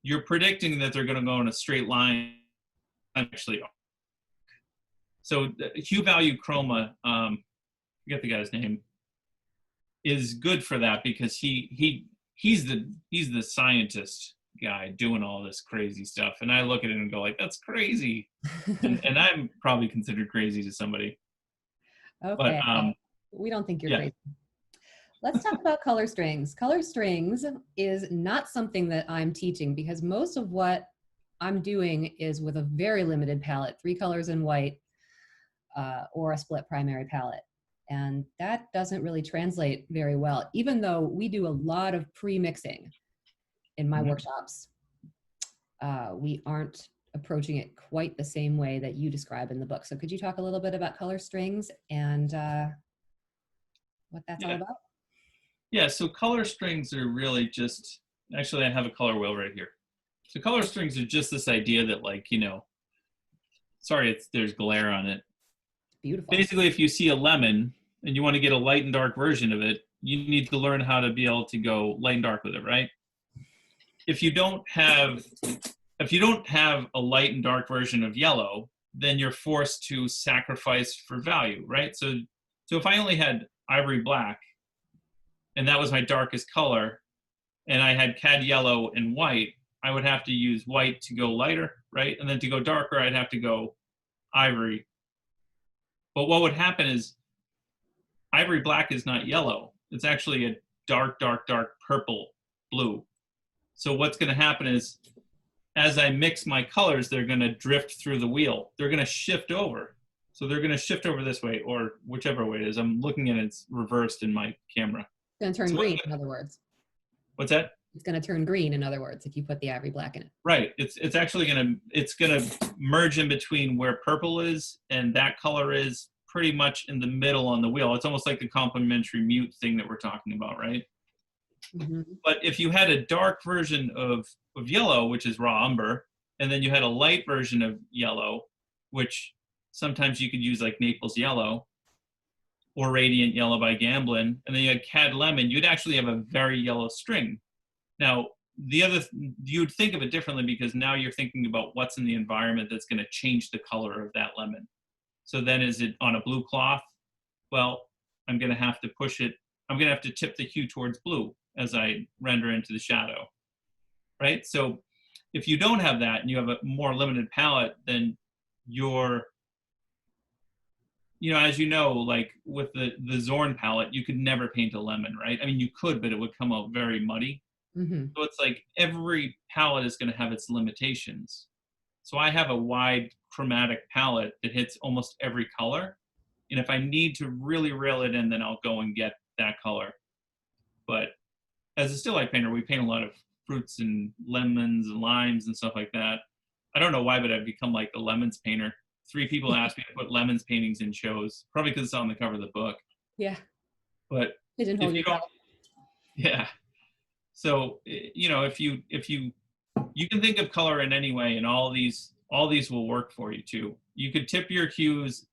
you're predicting that they're going to go in a straight line. Actually, so the hue value chroma, forget the guy's name, is good for that because he's the scientist guy doing all this crazy stuff, and I look at it and go like, that's crazy, and I'm probably considered crazy to somebody, but Okay, well, we don't think you're yeah. crazy. Let's talk about color strings. Color strings is not something that I'm teaching because most of what I'm doing is with a very limited palette, 3 colors in white, or a split primary palette. And that doesn't really translate very well, even though we do a lot of pre-mixing in my Mhm. workshops. We aren't approaching it quite the same way that you describe in the book. So could you talk a little bit about color strings and what that's all Yeah, about? yeah. So color strings are really just, actually I have a color wheel right here. So color strings are just this idea that like, sorry, there's glare on it. Beautiful. Basically, if you see a lemon and you want to get a light and dark version of it, you need to learn how to be able to go light and dark with it, right? If you don't have a light and dark version of yellow, then you're forced to sacrifice for value, right? So if I only had ivory black and that was my darkest color, and I had cad yellow and white, I would have to use white to go lighter, right? And then to go darker, I'd have to go ivory. But what would happen is ivory black is not yellow. It's actually a dark, dark, dark purple blue. So what's going to happen is as I mix my colors, they're going to drift through the wheel. They're going to shift over. So they're going to shift over this way or whichever way it is. I'm looking at it's reversed in my camera. It's going to turn So green, in other words. what's that? It's going to turn green, in other words, if you put the ivory black in it. Right. It's actually gonna merge in between where purple is and that color is pretty much in the middle on the wheel. It's almost like the complementary mute thing that we're talking about, right? Mm-hmm. But if you had a dark version of yellow, which is raw umber, and then you had a light version of yellow, which sometimes you could use like Naples yellow or radiant yellow by Gamblin, and then you had cad lemon, you'd actually have a very yellow string. Now, you'd think of it differently because now you're thinking about what's in the environment that's going to change the color of that lemon. So then is it on a blue cloth? Well, I'm going to have to tip the hue towards blue as I render into the shadow. right? So if you don't have that and you have a more limited palette, then you're, as you know, like with the Zorn palette, you could never paint a lemon, right? I mean, you could, but it would come out very muddy. Hmm. So it's like every palette is going to have its limitations. So I have a wide chromatic palette that hits almost every color. And if I need to really reel it in, then I'll go and get that color. But as a still life painter, we paint a lot of fruits and lemons and limes and stuff like that. I don't know why, but I've become like the lemons painter. 3 people asked me to put lemons paintings in shows, probably because it's on the cover of the book. Yeah. But Pigeonhole if you don't, yourself. yeah. So if you can think of color in any way, and all these will work for you too. You could tip your hues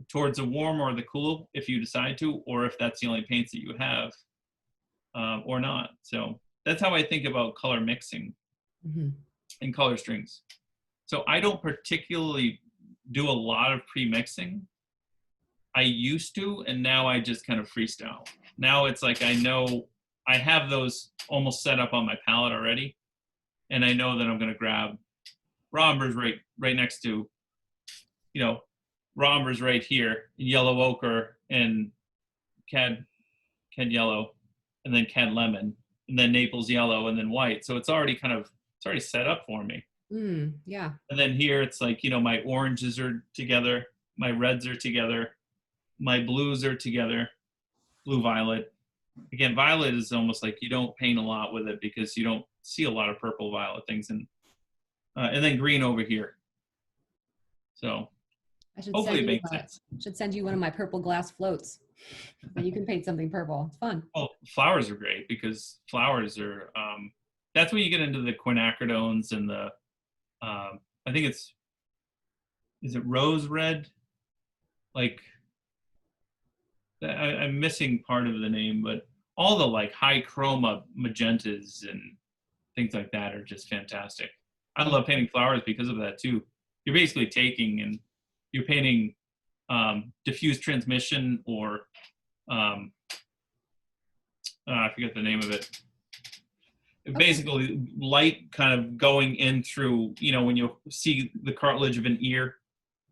towards the warm or the cool if you decide to, or if that's the only paints that you have, or not. So that's how I think about color mixing Hmm. and color strings. So I don't particularly do a lot of pre-mixing. I used to, and now I just kind of freestyle. Now it's like I know I have those almost set up on my palette already, and I know that I'm going to grab raw embers right next to, raw embers right here, yellow ochre and cad yellow, and then cad lemon, and then Naples yellow, and then white. So it's already set up for me. Yeah. And then here it's like, my oranges are together, my reds are together, my blues are together, blue violet. Again, violet is almost like you don't paint a lot with it because you don't see a lot of purple violet things. And then green over here. So I should hopefully send it you makes sense. should send you one of my purple glass floats. And you can paint something purple. It's fun. Well, flowers are great because flowers are, that's when you get into the quinacridones and the, I think is it rose red? Like, I'm missing part of the name, but all the like high chroma magentas and things like that are just fantastic. I love painting flowers because of that too. You're basically taking and you're painting diffuse transmission, or I forget the name of it. Basically, light kind of going in through, when you see the cartilage of an ear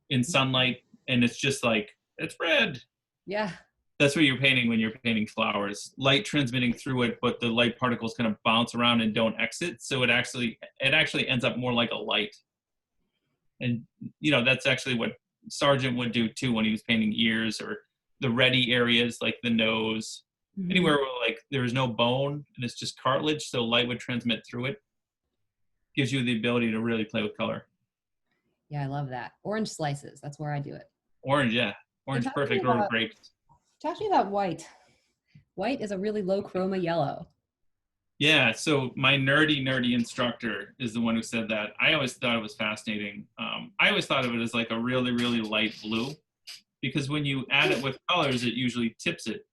in sunlight, and it's just like, it's red. Yeah. That's what you're painting when you're painting flowers. Light transmitting through it, but the light particles kind of bounce around and don't exit. So it actually ends up more like a light. And, that's actually what Sargent would do too when he was painting ears, or the ready areas like the nose. Mm-hmm. Anywhere where like there's no bone and it's just cartilage, so light would transmit through it. Gives you the ability to really play with color. Yeah, I love that. Orange slices. That's where I do it. Orange, yeah. Orange, perfect, or grapes. Talk to me about white. White is a really low chroma yellow. Yeah, so my nerdy instructor is the one who said that. I always thought it was fascinating. I always thought of it as like a really, really light blue, because when you add it with colors, it usually tips it.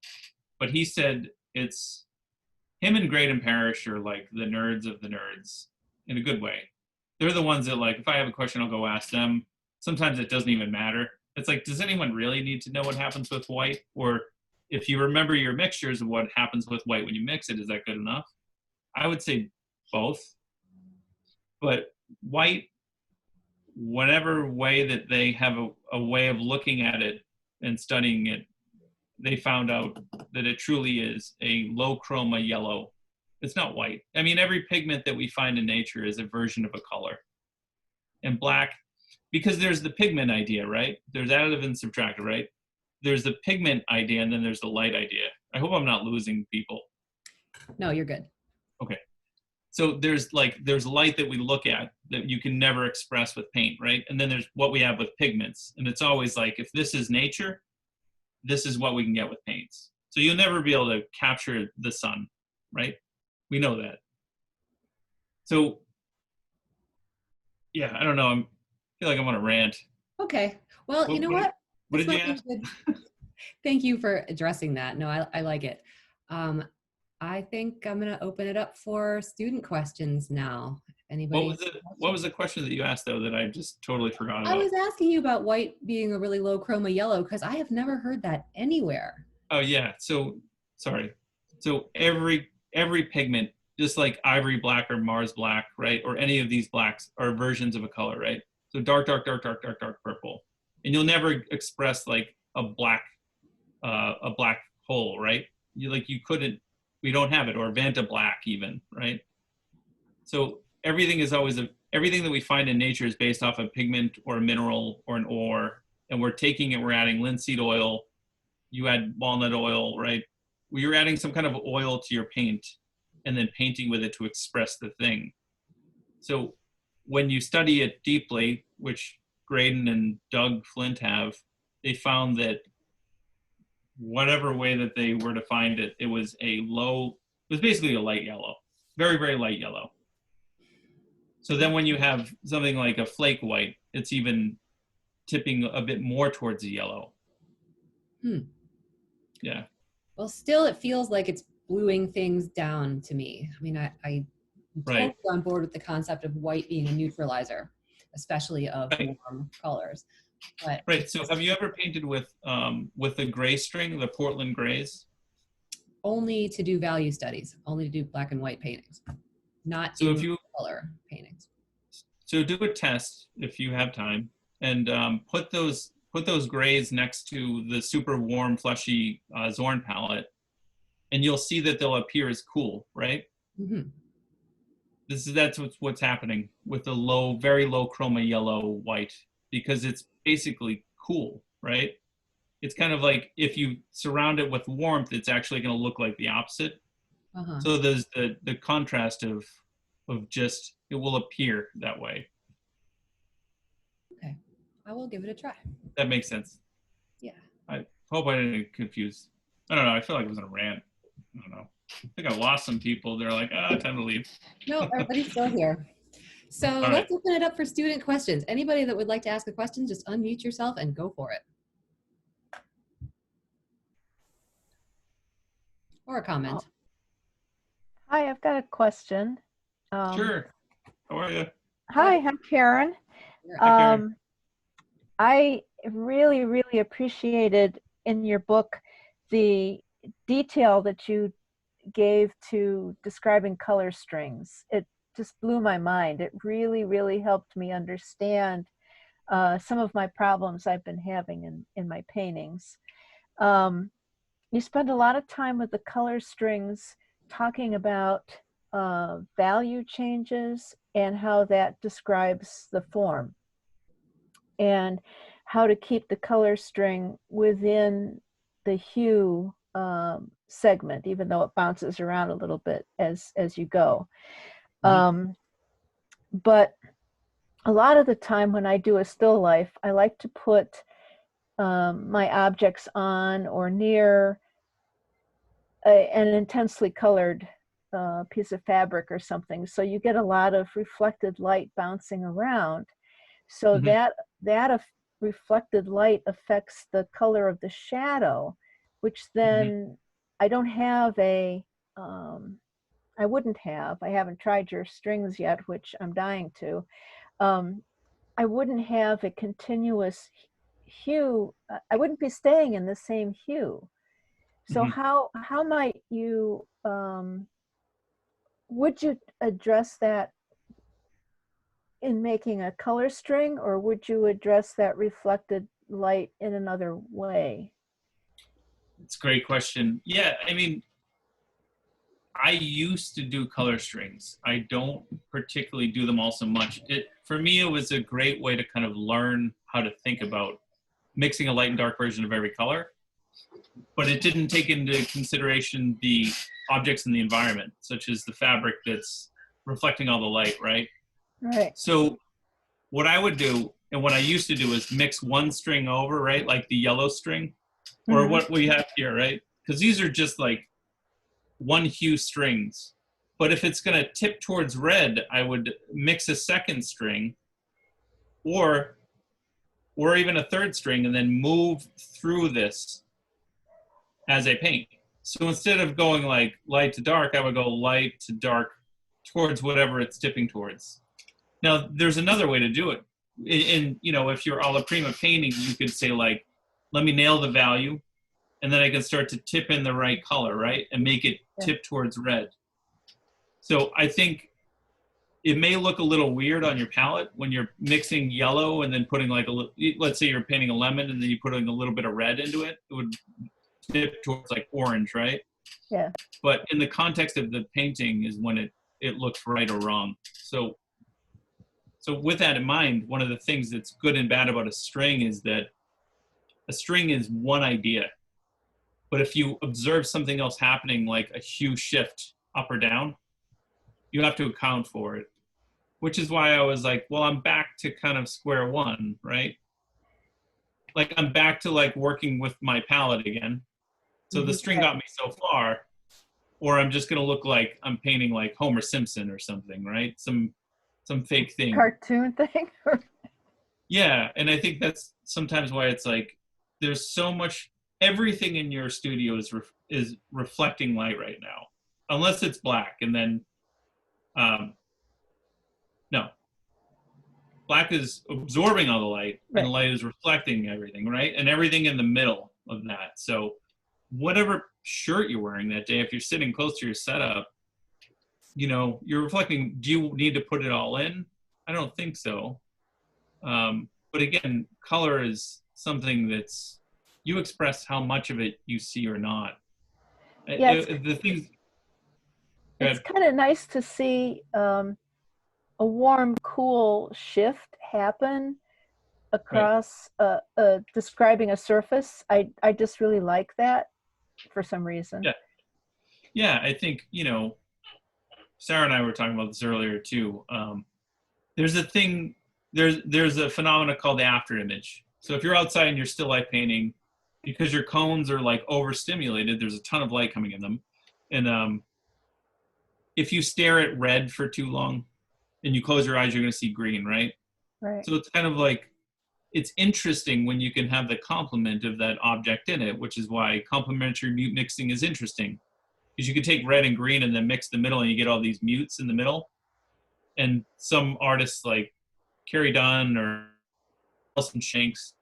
But he said it's him and Graydon Parrish are like the nerds of the nerds in a good way. They're the ones that, like, if I have a question, I'll go ask them. Sometimes it doesn't even matter. It's like, does anyone really need to know what happens with white? Or if you remember your mixtures of what happens with white when you mix it, is that good enough? I would say both. But white, whatever way that they have a way of looking at it and studying it, they found out that it truly is a low chroma yellow. It's not white. I mean, every pigment that we find in nature is a version of a color. And black, because there's the pigment idea, right? There's additive and subtractive, right? There's the pigment idea, and then there's the light idea. I hope I'm not losing people. No, you're good. Okay. So there's light that we look at that you can never express with paint, right? And then there's what we have with pigments. And it's always like, if this is nature, this is what we can get with paints. So you'll never be able to capture the sun, right? We know that. So, yeah, I don't know. I feel like I'm on a rant. Okay. Well, you know what? What did you ask? Thank you for addressing that. No, I like it. I think I'm going to open it up for student questions now. Anybody? What was the question that you asked, though, that I just totally forgot about? I was asking you about white being a really low chroma yellow, because I have never heard that anywhere. Oh, yeah. So, sorry. So every pigment just like ivory black or Mars black, right? Or any of these blacks are versions of a color, right? So dark, dark, dark, dark, dark, dark purple. And you'll never express like a black hole, right? You couldn't, we don't have it, or Vanta black even, right? So everything is always everything that we find in nature is based off a pigment or a mineral or an ore, and we're taking it, we're adding linseed oil, you add walnut oil, right? You're adding some kind of oil to your paint and then painting with it to express the thing. So when you study it deeply, which Graydon and Doug Flint have, they found that whatever way that they were to find it, it was basically a light yellow, very, very light yellow. So then when you have something like a flake white, it's even tipping a bit more towards the yellow. Yeah. Well, still, it feels like it's bluing things down to me. I mean, I'm totally on board with the concept of white being a neutralizer, especially of warm colors. But right. So have you ever painted with the gray string, the Portland grays? Only to do value studies, only to do black and white paintings, not so if you color paintings. So do a test if you have time, and put those grays next to the super warm, fleshy Zorn palette, and you'll see that they'll appear as cool, right? Mm-hmm. That's what's happening with the low, very low chroma yellow white, because it's basically cool, right? It's kind of like if you surround it with warmth, it's actually going to look like the opposite. Uh-huh. So there's the contrast of just, it will appear that way. Okay, I will give it a try. That makes sense. Yeah. I hope I didn't confuse. I don't know. I feel like it was in a rant. I don't know. I think I lost some people. They're like, time to leave. No, everybody's still here. So let's open it up for student questions. Anybody that would like to ask a question, just unmute yourself and go for it. Or a comment. Hi, I've got a question. Sure. How are you? Hi, I'm Karen. Hi, Karen. I really, really appreciated in your book the detail that you gave to describing color strings. It just blew my mind. It really, really helped me understand some of my problems I've been having in my paintings. You spend a lot of time with the color strings talking about value changes and how that describes the form, and how to keep the color string within the hue segment, even though it bounces around a little bit as you go. Mm-hmm. But a lot of the time when I do a still life, I like to put my objects on or near an intensely colored piece of fabric or something, so you get a lot of reflected light bouncing around. So mm-hmm. that reflected light affects the color of the shadow, which then mm-hmm. I don't have I haven't tried your strings yet, which I'm dying to. I wouldn't have a continuous hue. I wouldn't be staying in the same hue. So mm-hmm. how might you, would you address that in making a color string, or would you address that reflected light in another way? It's a great question. Yeah, I mean, I used to do color strings. I don't particularly do them all so much. For me, it was a great way to kind of learn how to think about mixing a light and dark version of every color, but it didn't take into consideration the objects in the environment, such as the fabric that's reflecting all the light, right? Right. So what I would do, and what I used to do, is mix one string over, right? Like the yellow string, or mm-hmm. what we have here, right? Because these are just like one hue strings. But if it's gonna tip towards red, I would mix a second string, or even a third string, and then move through this as I paint. So instead of going like light to dark, I would go light to dark towards whatever it's tipping towards. Now, there's another way to do it. If you're alla prima painting, you could say like, let me nail the value, and then I can start to tip in the right color, right? And make it tip towards red. So I think it may look a little weird on your palette when you're mixing yellow and then putting like let's say you're painting a lemon and then you putting a little bit of red into it. It would dip towards like orange, right? Yeah. But in the context of the painting is when it looks right or wrong. So with that in mind, one of the things that's good and bad about a string is that a string is one idea. But if you observe something else happening, like a hue shift up or down, you have to account for it. Which is why I was like, well, I'm back to kind of square one, right? Like I'm back to like working with my palette again. So the string got me so far, or I'm just gonna look like I'm painting like Homer Simpson or something, right? Some fake thing. Cartoon thing? Yeah, and I think that's sometimes why it's like there's so much, everything in your studio is reflecting light right now, unless it's black, and then no, black is absorbing all the light, and the light is reflecting everything, right? And everything in the middle of that. So whatever shirt you're wearing that day, if you're sitting close to your setup, you know, you're reflecting. Do you need to put it all in? I don't think so. But again, color is something that's, you express how much of it you see or not. Yeah, the things. It's kind of nice to see a warm, cool shift happen across describing a surface. I just really like that for some reason. Yeah, I think, you know, Sarah and I were talking about this earlier too. There's a thing, there's a phenomena called the after image. So if you're outside and you're still life painting, because your cones are like overstimulated, there's a ton of light coming in them. And if you stare at red for too long and you close your eyes, you're going to see green, right? Right. So it's kind of like, it's interesting when you can have the complement of that object in it, which is why complementary mute mixing is interesting. Because you can take red and green and then mix the middle and you get all these mutes in the middle. And some artists like Carrie Dunn or Nelson Shanks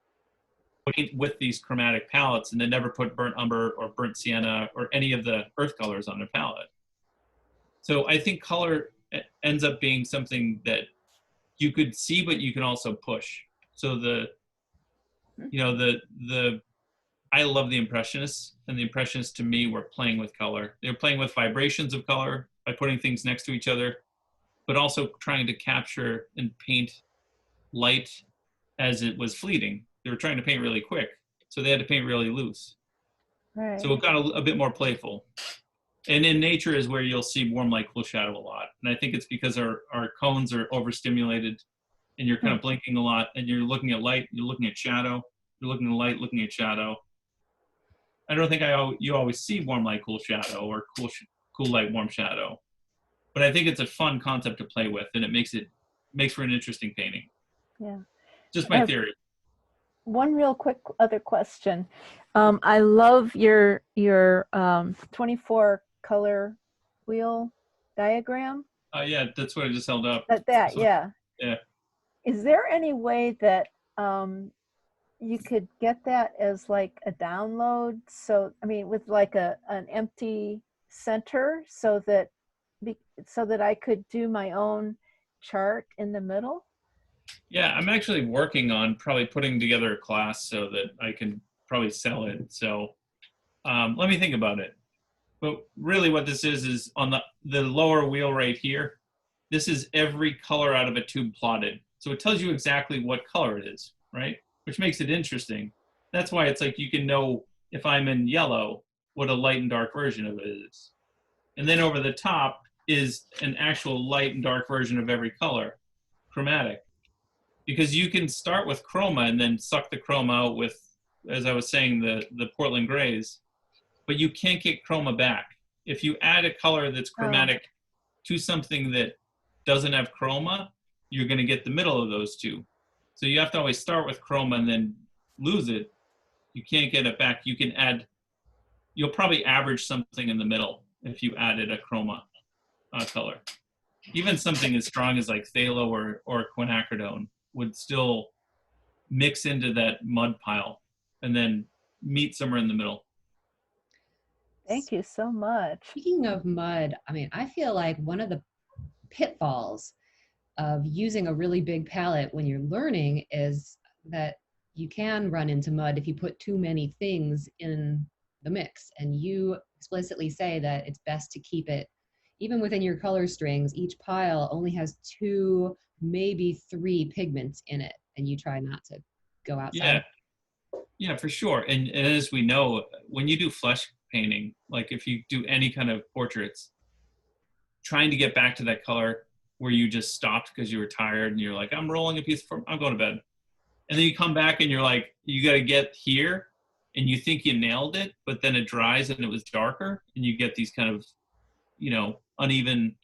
paint with these chromatic palettes and then never put burnt umber or burnt sienna or any of the earth colors on their palette. So I think color ends up being something that you could see, but you can also push. So I love the Impressionists, and the Impressionists to me were playing with color. They were playing with vibrations of color by putting things next to each other, but also trying to capture and paint light as it was fleeting. They were trying to paint really quick, so they had to paint really loose. Right. So it got a bit more playful. And in nature is where you'll see warm light, cool shadow a lot. And I think it's because our cones are overstimulated and you're kind of blinking a lot and you're looking at light, you're looking at shadow, you're looking at light, looking at shadow. I don't think you always see warm light, cool shadow or cool light, warm shadow. But I think it's a fun concept to play with, and it makes for an interesting painting. Yeah. Just my theory. One real quick other question. I love your 24 color wheel diagram. Yeah, that's what I just held up. Yeah. Yeah. Is there any way that you could get that as like a download? So, I mean, with like an empty center so that I could do my own chart in the middle? Yeah, I'm actually working on probably putting together a class so that I can probably sell it. So let me think about it. But really what this is on the lower wheel right here, this is every color out of a tube plotted. So it tells you exactly what color it is, right? Which makes it interesting. That's why it's like you can know if I'm in yellow, what a light and dark version of it is. And then over the top is an actual light and dark version of every color, chromatic. Because you can start with chroma and then suck the chroma out with, as I was saying, the Portland grays, but you can't get chroma back. If you add a color that's chromatic to something that doesn't have chroma, you're going to get the middle of those two. So you have to always start with chroma and then lose it. You can't get it back. You can add, you'll probably average something in the middle if you added a chroma color. Even something as strong as like phthalo or quinacridone would still mix into that mud pile and then meet somewhere in the middle. Thank you so much. Speaking of mud, I mean, I feel like one of the pitfalls of using a really big palette when you're learning is that you can run into mud if you put too many things in the mix. And you explicitly say that it's best to keep it, even within your color strings, each pile only has 2, maybe 3 pigments in it, and you try not to go outside. Yeah, for sure. And as we know, when you do flesh painting, like if you do any kind of portraits, trying to get back to that color where you just stopped because you were tired and you're like, I'm rolling a piece of, I'm going to bed. And then you come back and you're like, you got to get here, and you think you nailed it, but then it dries and it was darker, and you get these kind of, uneven.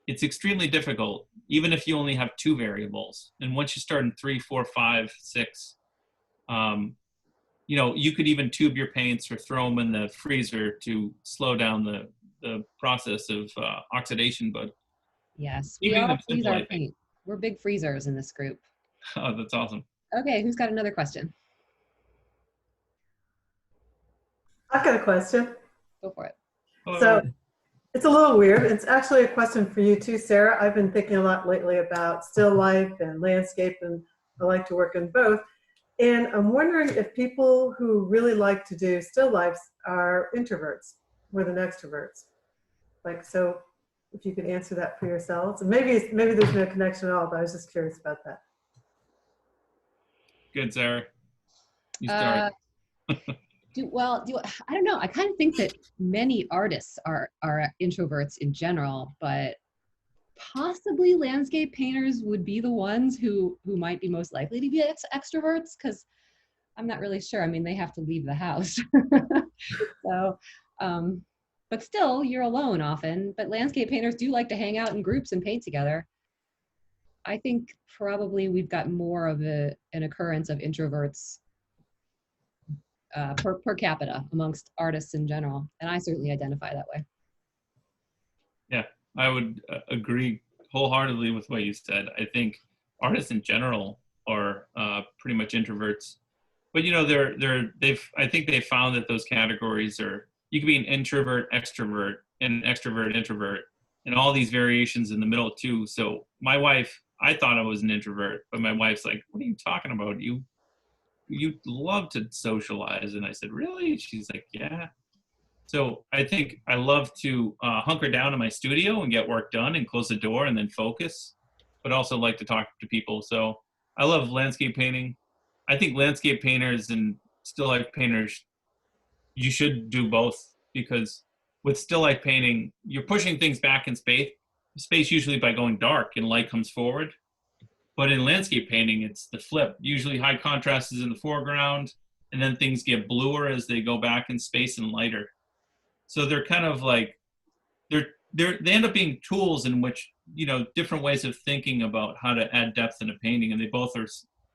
It's extremely difficult, even if you only have 2 variables. And once you start in 3, 4, 5, 6, you could even tube your paints or throw them in the freezer to slow down the process of oxidation. But yes, we all freeze our paint. We're big freezers in this group. Oh, that's awesome. Okay, who's got another question? I've got a question. Go for it. So it's a little weird. It's actually a question for you too, Sarah. I've been thinking a lot lately about still life and landscape, and I like to work in both. And I'm wondering if people who really like to do still lifes are introverts more than extroverts. So if you could answer that for yourselves. And maybe there's no connection at all, but I was just curious about that. Good, Sarah. You start. I don't know. I kind of think that many artists are introverts in general, but possibly landscape painters would be the ones who might be most likely to be extroverts, because I'm not really sure. I mean, they have to leave the house. So, but still, you're alone often. But landscape painters do like to hang out in groups and paint together. I think probably we've got more of an occurrence of introverts per capita amongst artists in general. And I certainly identify that way. Yeah, I would agree wholeheartedly with what you said. I think artists in general are pretty much introverts. But I think they found that those categories you could be an introvert, extrovert, and an extrovert, introvert, and all these variations in the middle too. So my wife, I thought I was an introvert, but my wife's like, what are you talking about? You love to socialize. And I said, really? She's like, yeah. So I think I love to hunker down in my studio and get work done and close the door and then focus, but also like to talk to people. So I love landscape painting. I think landscape painters and still life painters, you should do both, because with still life painting, you're pushing things back in space usually by going dark and light comes forward. But in landscape painting, it's the flip. Usually high contrast is in the foreground, and then things get bluer as they go back in space and lighter. So they're kind of like, they end up being tools in which, different ways of thinking about how to add depth in a painting, and they both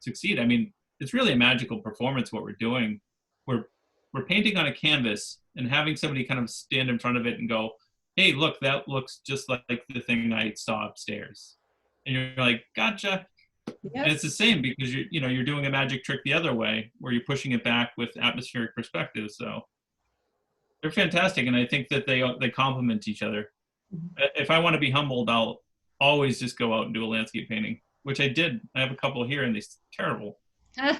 succeed. I mean, it's really a magical performance what we're doing. We're painting on a canvas and having somebody kind of stand in front of it and go, hey, look, that looks just like the thing I saw upstairs. And you're like, gotcha. Yes. And it's the same because you're doing a magic trick the other way where you're pushing it back with atmospheric perspective. So they're fantastic, and I think that they complement each other. Mm-hmm. If I want to be humbled, I'll always just go out and do a landscape painting, which I did. I have a couple here, and they're terrible. Yeah.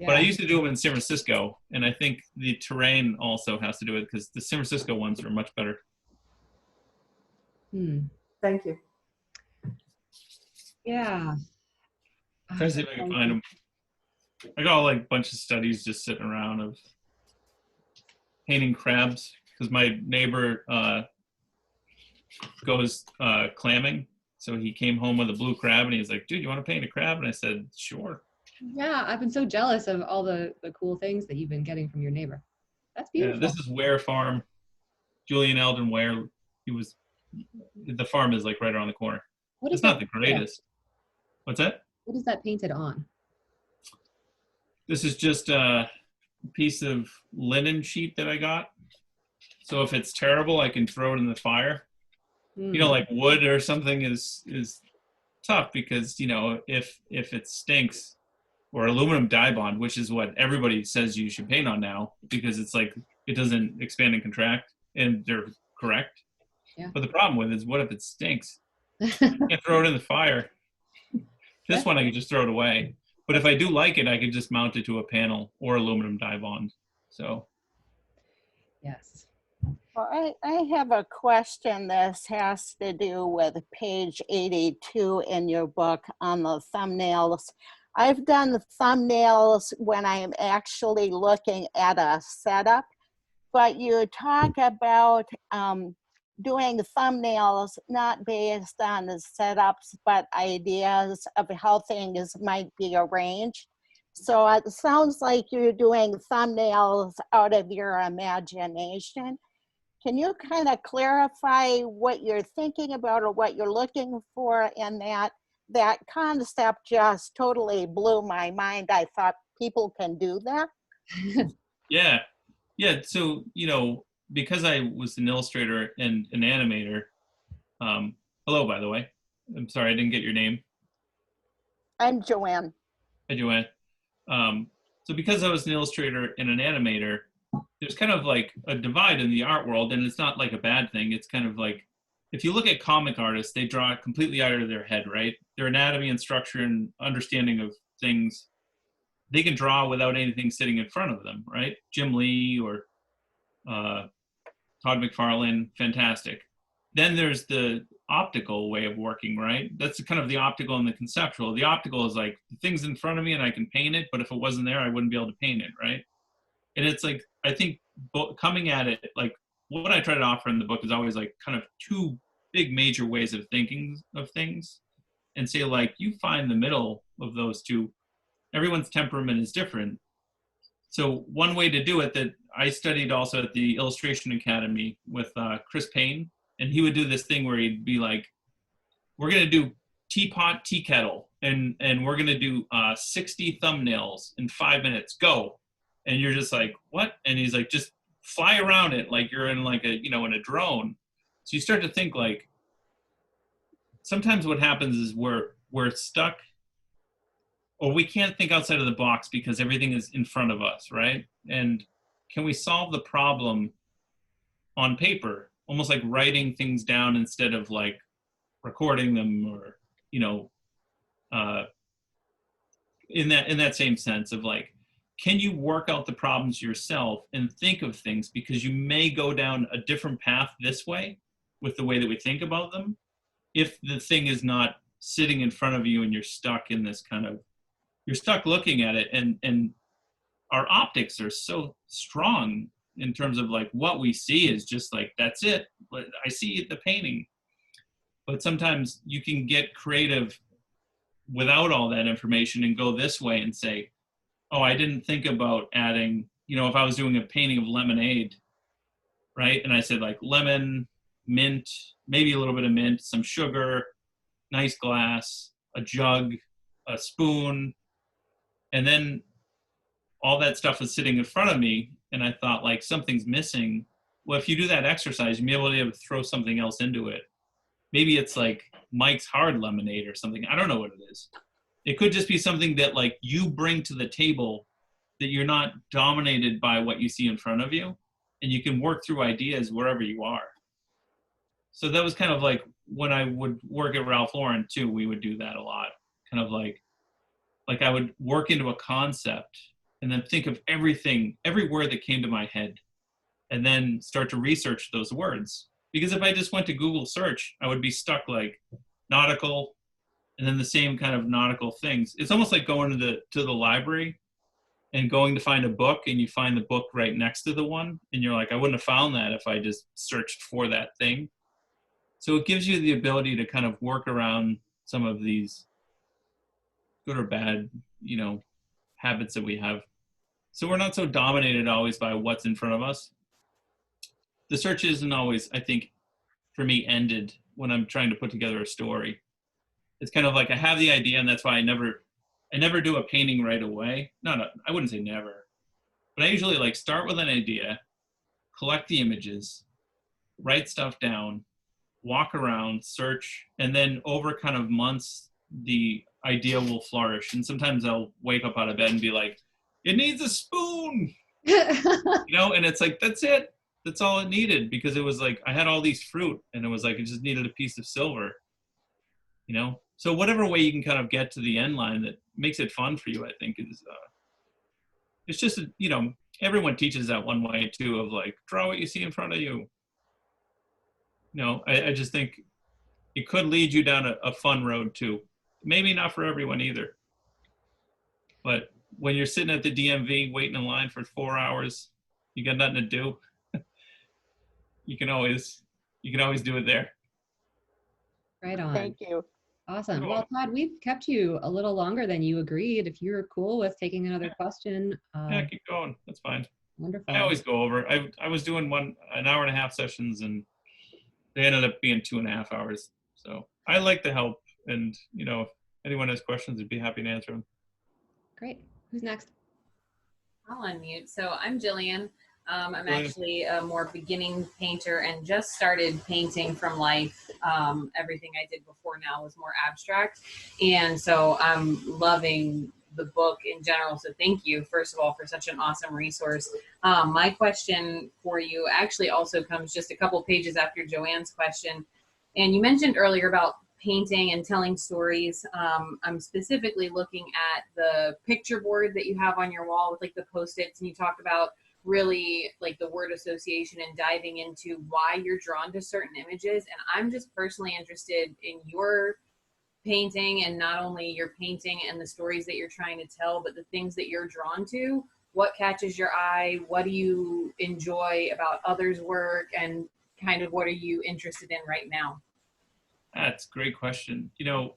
But I used to do them in San Francisco, and I think the terrain also has to do it, because the San Francisco ones are much better. Thank you. Yeah. Try to see if I can find them. I got a bunch of studies just sitting around of painting crabs, because my neighbor goes clamming. So he came home with a blue crab, and he was like, dude, you want to paint a crab? And I said, sure. Yeah, I've been so jealous of all the cool things that you've been getting from your neighbor. That's beautiful. Yeah, this is Ware Farm. Julian Eldon Ware. The farm is right around the corner. It's not the greatest. What's that? What is that painted on? This is just a piece of linen sheet that I got. So if it's terrible, I can throw it in the fire. Like wood or something is tough, because if it stinks, or aluminum dye bond, which is what everybody says you should paint on now, because it's it doesn't expand and contract, and they're correct. Yeah. But the problem with it is, what if it stinks? I can't throw it in the fire. This one I could just throw it away. But if I do like it, I could just mount it to a panel or aluminum die bond. So. Yes. Well, I have a question. This has to do with page 82 in your book on the thumbnails. I've done the thumbnails when I'm actually looking at a setup, but you talk about doing thumbnails not based on the setups, but ideas of how things might be arranged. So it sounds like you're doing thumbnails out of your imagination. Can you kind of clarify what you're thinking about or what you're looking for in that? That concept just totally blew my mind. I thought people can do that. Yeah. So, because I was an illustrator and an animator, hello, by the way. I'm sorry, I didn't get your name. I'm Joanne. Hi, Joanne. So because I was an illustrator and an animator, there's kind of like a divide in the art world, and it's not like a bad thing. It's kind of like, if you look at comic artists, they draw it completely out of their head, right? Their anatomy and structure and understanding of things, they can draw without anything sitting in front of them, right? Jim Lee or Todd McFarlane, fantastic. Then there's the optical way of working, right? That's kind of the optical and the conceptual. The optical is like, the thing's in front of me and I can paint it, but if it wasn't there, I wouldn't be able to paint it, right? And it's like, I think coming at it, like what I try to offer in the book is always like kind of two big major ways of thinking of things, and say like, you find the middle of those two. Everyone's temperament is different. So one way to do it that I studied also at the Illustration Academy with Chris Payne, and he would do this thing where he'd be like, we're going to do teapot, tea kettle, and we're going to do 60 thumbnails in 5 minutes, go. And you're just like, what? And he's like, just fly around it like you're in like a, in a drone. So you start to think like, sometimes what happens is we're stuck, or we can't think outside of the box because everything is in front of us, right? And can we solve the problem on paper, almost like writing things down instead of like recording them, or, in that same sense of like, can you work out the problems yourself and think of things, because you may go down a different path this way with the way that we think about them, if the thing is not sitting in front of you and you're stuck in this kind of, you're stuck looking at it, and our optics are so strong in terms of like what we see is just like, that's it. I see the painting. But sometimes you can get creative without all that information and go this way and say, oh, I didn't think about adding, if I was doing a painting of lemonade, right? And I said like lemon, mint, maybe a little bit of mint, some sugar, nice glass, a jug, a spoon, and then all that stuff is sitting in front of me, and I thought like something's missing. Well, if you do that exercise, you may be able to throw something else into it. Maybe it's like Mike's Hard Lemonade or something. I don't know what it is. It could just be something that like you bring to the table, that you're not dominated by what you see in front of you, and you can work through ideas wherever you are. So that was kind of like when I would work at Ralph Lauren too, we would do that a lot. Kind of like I would work into a concept and then think of everything, every word that came to my head, and then start to research those words. Because if I just went to Google search, I would be stuck like nautical, and then the same kind of nautical things. It's almost like going to the library and going to find a book, and you find the book right next to the one, and you're like, I wouldn't have found that if I just searched for that thing. So it gives you the ability to kind of work around some of these good or bad, habits that we have. So we're not so dominated always by what's in front of us. The search isn't always, I think, for me, ended when I'm trying to put together a story. It's kind of like I have the idea, and that's why I never do a painting right away. No, I wouldn't say never. But I usually like start with an idea, collect the images, write stuff down, walk around, search, and then over kind of months, the idea will flourish. And sometimes I'll wake up out of bed and be like, it needs a spoon. You know, and it's like, that's it. That's all it needed, because it was like, I had all these fruit and it was like, it just needed a piece of silver, you know? So whatever way you can kind of get to the end line that makes it fun for you, I think is, it's just, you know, everyone teaches that one way too, of like, draw what you see in front of you. You know, I just think it could lead you down a fun road too. Maybe not for everyone either. But when you're sitting at the DMV waiting in line for 4 hours, you got nothing to do. you can always do it there. Right on. Thank you. Awesome. You're Well, welcome. Todd, we've kept you a little longer than you agreed. If you're cool with taking another question, Yeah, keep going. That's fine. wonderful. I always go over. I was doing an hour and a half sessions, and they ended up being 2.5 hours. So I like the help, and you know, if anyone has questions, I'd be happy to answer them. Great. Who's next? I'll unmute. So I'm Jillian. I'm Jillian. actually a more beginning painter and just started painting from life. Everything I did before now was more abstract. And so I'm loving the book in general. So thank you, first of all, for such an awesome resource. My question for you actually also comes just a couple pages after Joanne's question. And you mentioned earlier about painting and telling stories. I'm specifically looking at the picture board that you have on your wall with like the Post-its, and you talked about really like the word association and diving into why you're drawn to certain images. And I'm just personally interested in your painting, and not only your painting and the stories that you're trying to tell, but the things that you're drawn to. What catches your eye? What do you enjoy about others' work? And kind of what are you interested in right now? That's a great question. You know,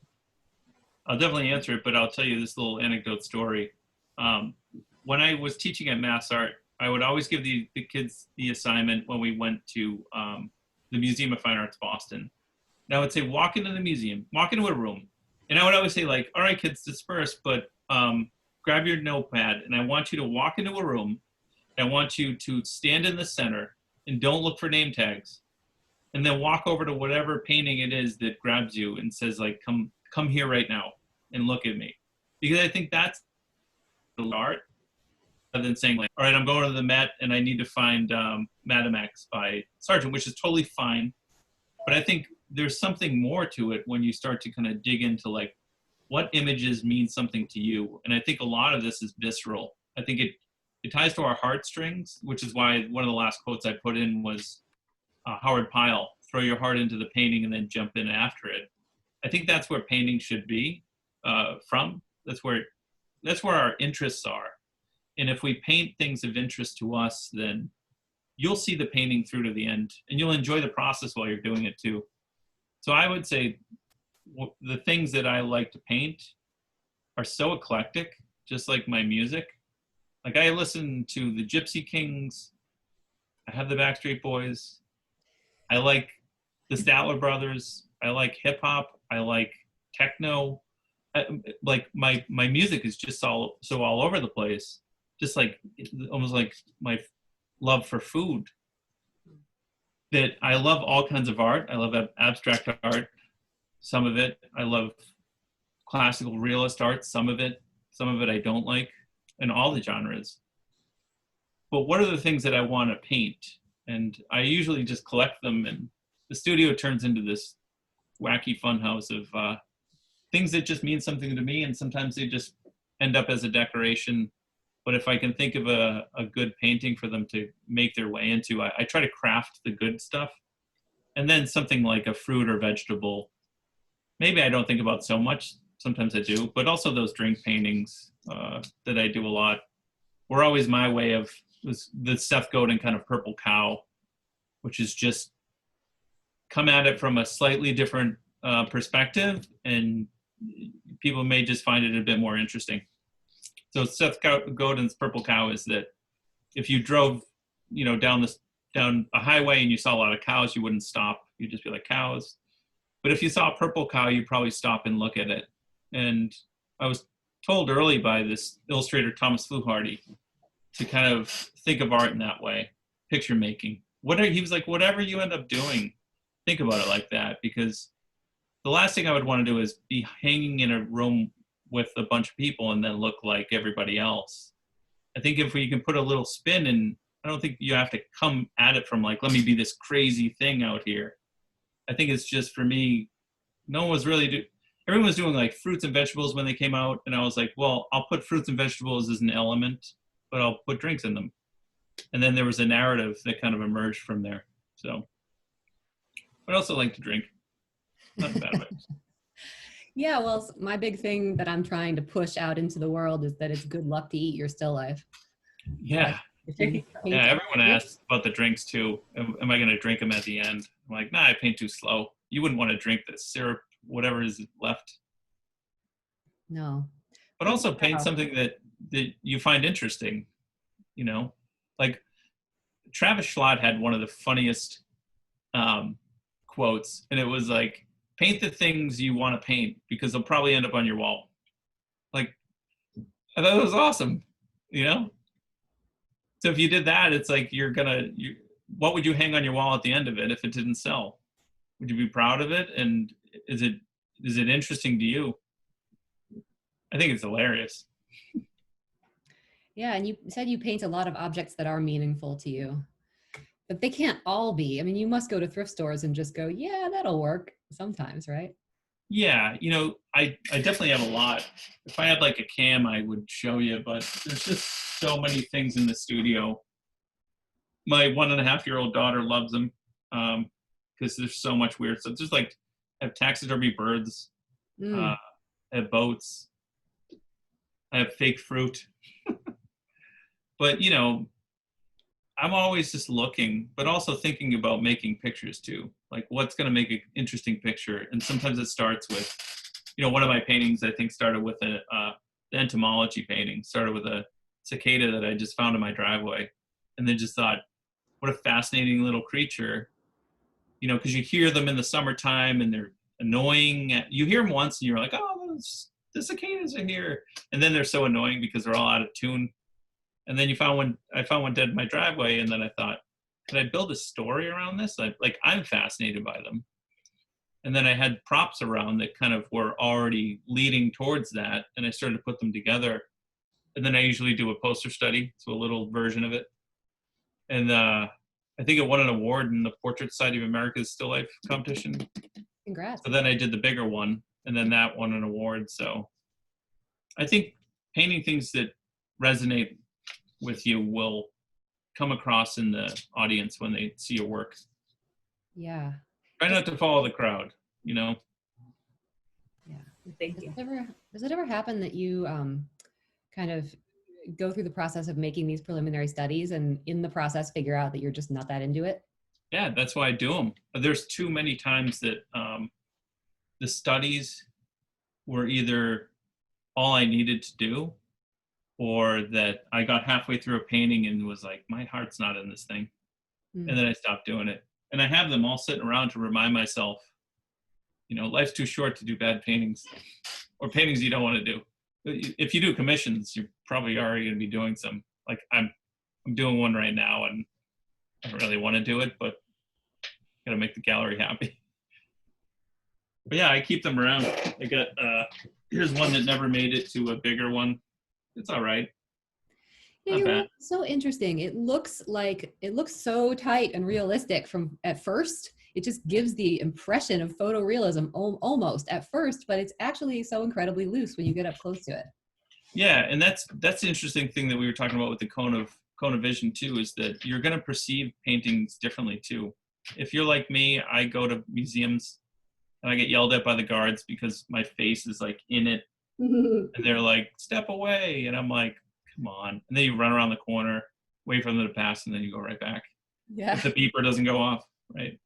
I'll definitely answer it, but I'll tell you this little anecdote story. When I was teaching at Mass Art, I would always give the kids the assignment when we went to the Museum of Fine Arts, Boston. And I would say, walk into the museum, walk into a room. And I would always say, like, all right, kids, disperse, but grab your notepad, and I want you to walk into a room. And I want you to stand in the center and don't look for name tags. And then walk over to whatever painting it is that grabs you and says, like, come here right now and look at me. Because I think that's the art, rather than saying, like, all right, I'm going to the Met and I need to find Madame X by Sargent, which is totally fine. But I think there's something more to it when you start to kind of dig into, like, what images mean something to you. And I think a lot of this is visceral. I think it ties to our heartstrings, which is why one of the last quotes I put in was Howard Pyle, throw your heart into the painting and then jump in after it. I think that's where painting should be from. That's where our interests are. And if we paint things of interest to us, then you'll see the painting through to the end, and you'll enjoy the process while you're doing it too. So I would say the things that I like to paint are so eclectic, just like my music. Like, I listen to the Gypsy Kings, I have the Backstreet Boys, I like the Statler Brothers, I like hip hop, I like techno. Like my music is just all over the place, just like almost like my love for food. That I love all kinds of art. I love abstract art, some of it. I love classical realist art, some of it I don't like, in all the genres. But what are the things that I want to paint? And I usually just collect them, and the studio turns into this wacky funhouse of things that just mean something to me, and sometimes they just end up as a decoration. But if I can think of a good painting for them to make their way into, I try to craft the good stuff. And then something like a fruit or vegetable, maybe I don't think about so much. Sometimes I do, but also those drink paintings that I do a lot were always my way of the Seth Godin kind of Purple Cow, which is just come at it from a slightly different perspective, and people may just find it a bit more interesting. So Seth Godin's Purple Cow is that if you drove, down a highway and you saw a lot of cows, you wouldn't stop. You'd just be like, cows. But if you saw a purple cow, you'd probably stop and look at it. And I was told early by this illustrator, Thomas Fluharty, to kind of think of art in that way, picture making. He was like, whatever you end up doing, think about it like that, because the last thing I would want to do is be hanging in a room with a bunch of people and then look like everybody else. I think if we can put a little spin, and I don't think you have to come at it from like, let me be this crazy thing out here. I think it's just, for me, no one was really everyone was doing like fruits and vegetables when they came out. And I was like, well, I'll put fruits and vegetables as an element, but I'll put drinks in them. And then there was a narrative that kind of emerged from there. So I also like to drink. Not in a bad way. Yeah, well, my big thing that I'm trying to push out into the world is that it's good luck to eat your still life. Yeah. If you Yeah, paint- everyone asks about the drinks too. Am I going to drink them at the end? I'm like, nah, I paint too slow. You wouldn't want to drink the syrup, whatever is left. No. But also paint Wow. something that you find interesting, you know? Like Travis Schlott had one of the funniest quotes, and it was like, paint the things you want to paint because they'll probably end up on your wall. Like, I thought it was awesome, you know? So if you did that, it's like what would you hang on your wall at the end of it if it didn't sell? Would you be proud of it? And is it interesting to you? I think it's hilarious. Yeah, and you said you paint a lot of objects that are meaningful to you, but they can't all be. I mean, you must go to thrift stores and just go, yeah, that'll work sometimes, right? Yeah, I definitely have a lot. If I had like a cam, I would show you, but there's just so many things in the studio. My 1.5-year-old daughter loves them because there's so much weird stuff. There's like, I have taxidermy birds, I have boats, I have fake fruit. But, I'm always just looking, but also thinking about making pictures too. Like what's going to make an interesting picture. And sometimes it starts with, one of my paintings, I think started with the entomology painting, started with a cicada that I just found in my driveway. And then just thought, what a fascinating little creature, because you hear them in the summertime and they're annoying. You hear them once and you're like, oh, the cicadas are here. And then they're so annoying because they're all out of tune. And then I found one dead in my driveway, and then I thought, could I build a story around this? I'm fascinated by them. And then I had props around that kind of were already leading towards that, and I started to put them together. And then I usually do a poster study, so a little version of it. And I think it won an award in the Portrait Society of America's Still Life competition. Congrats. So then I did the bigger one, and then that won an award. So I think painting things that resonate with you will come across in the audience when they see your work. Yeah. Try not to follow the crowd, Yeah. Thank you. Does it ever happen that you kind of go through the process of making these preliminary studies and in the process figure out that you're just not that into it? Yeah, that's why I do them. There's too many times that the studies were either all I needed to do, or that I got halfway through a painting and was like, my heart's not in this thing. And then I stopped doing it. And I have them all sitting around to remind myself, life's too short to do bad paintings or paintings you don't want to do. If you do commissions, you're probably already going to be doing some. Like I'm doing one right now and I don't really want to do it, but got to make the gallery happy. But yeah, I keep them around. I got, here's one that never made it to a bigger one. It's all right. Yeah, Not you're bad. right. So interesting. It looks so tight and realistic from at first. It just gives the impression of photorealism almost at first, but it's actually so incredibly loose when you get up close to it. Yeah, and that's the interesting thing that we were talking about with the cone of vision too, is that you're going to perceive paintings differently too. If you're like me, I go to museums and I get yelled at by the guards because my face is like in it. And they're like, step away. And I'm like, come on. And then you run around the corner, wait for them to pass, and then you go right back. Yeah. If the beeper doesn't go off, right?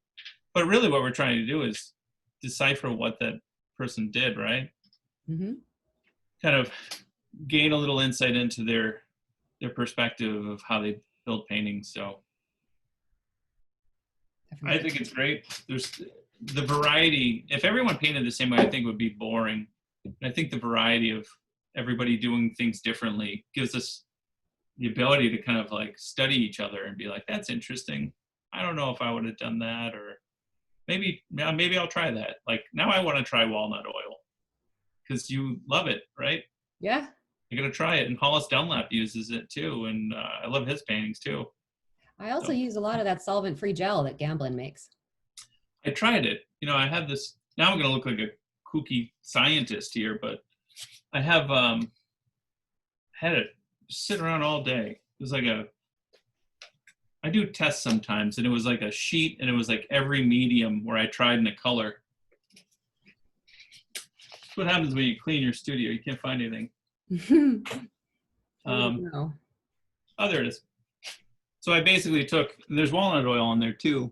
But really what we're trying to do is decipher what that person did, right? Mm-hmm. Kind of gain a little insight into their perspective of how they build paintings. So Definitely. I think it's great. There's the variety. If everyone painted the same way, I think it would be boring. I think the variety of everybody doing things differently gives us the ability to kind of like study each other and be like, that's interesting. I don't know if I would have done that, or maybe I'll try that. Like now I want to try walnut oil because you love it, right? Yeah. I gotta try it. And Hollis Dunlap uses it too, and I love his paintings too. I also So use a lot of that solvent-free gel that Gamblin makes. I tried it. You know, I had this. Now I'm gonna look like a kooky scientist here, but I have had it sit around all day. It was like I do tests sometimes, and it was like a sheet, and it was like every medium where I tried in a color. That's what happens when you clean your studio. You can't find anything. No. Oh, there it is. So I basically took, and there's walnut oil in there too,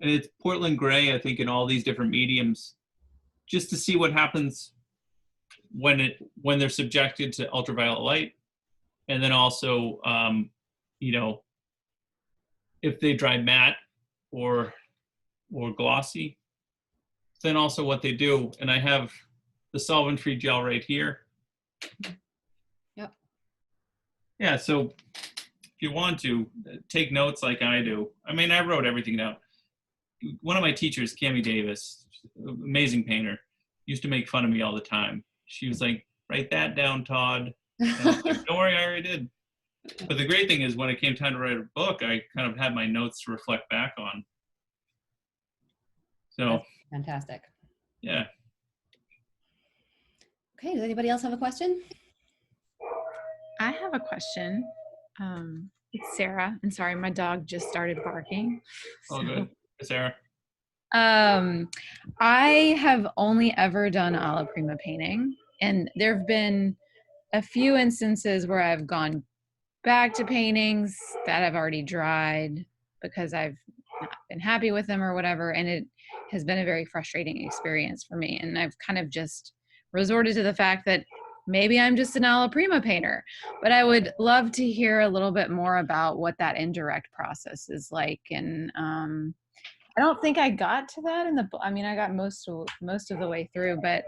and it's Portland gray, I think, in all these different mediums, just to see what happens when they're subjected to ultraviolet light, and then also, you know, if they dry matte or glossy, then also what they do. And I have the solvent-free gel right here. Yep. Yeah, so if you want to take notes like I do, I mean, I wrote everything down. One of my teachers, Cammie Davis, amazing painter, used to make fun of me all the time. She was like, write that down, Todd. And I was like, don't worry, I already did. But the great thing is when it came time to write a book, I kind of had my notes to reflect back on. So that's fantastic. Yeah. Okay, does anybody else have a question? I have a question. It's Sarah. And sorry, my dog just started barking. All good. Hey, Sarah. I have only ever done alla prima painting, and there have been a few instances where I've gone back to paintings that I've already dried because I've not been happy with them or whatever, and it has been a very frustrating experience for me. And I've kind of just resorted to the fact that maybe I'm just an alla prima painter, but I would love to hear a little bit more about what that indirect process is like. And I don't think I got to that in the book. I mean, I got most of the way through, but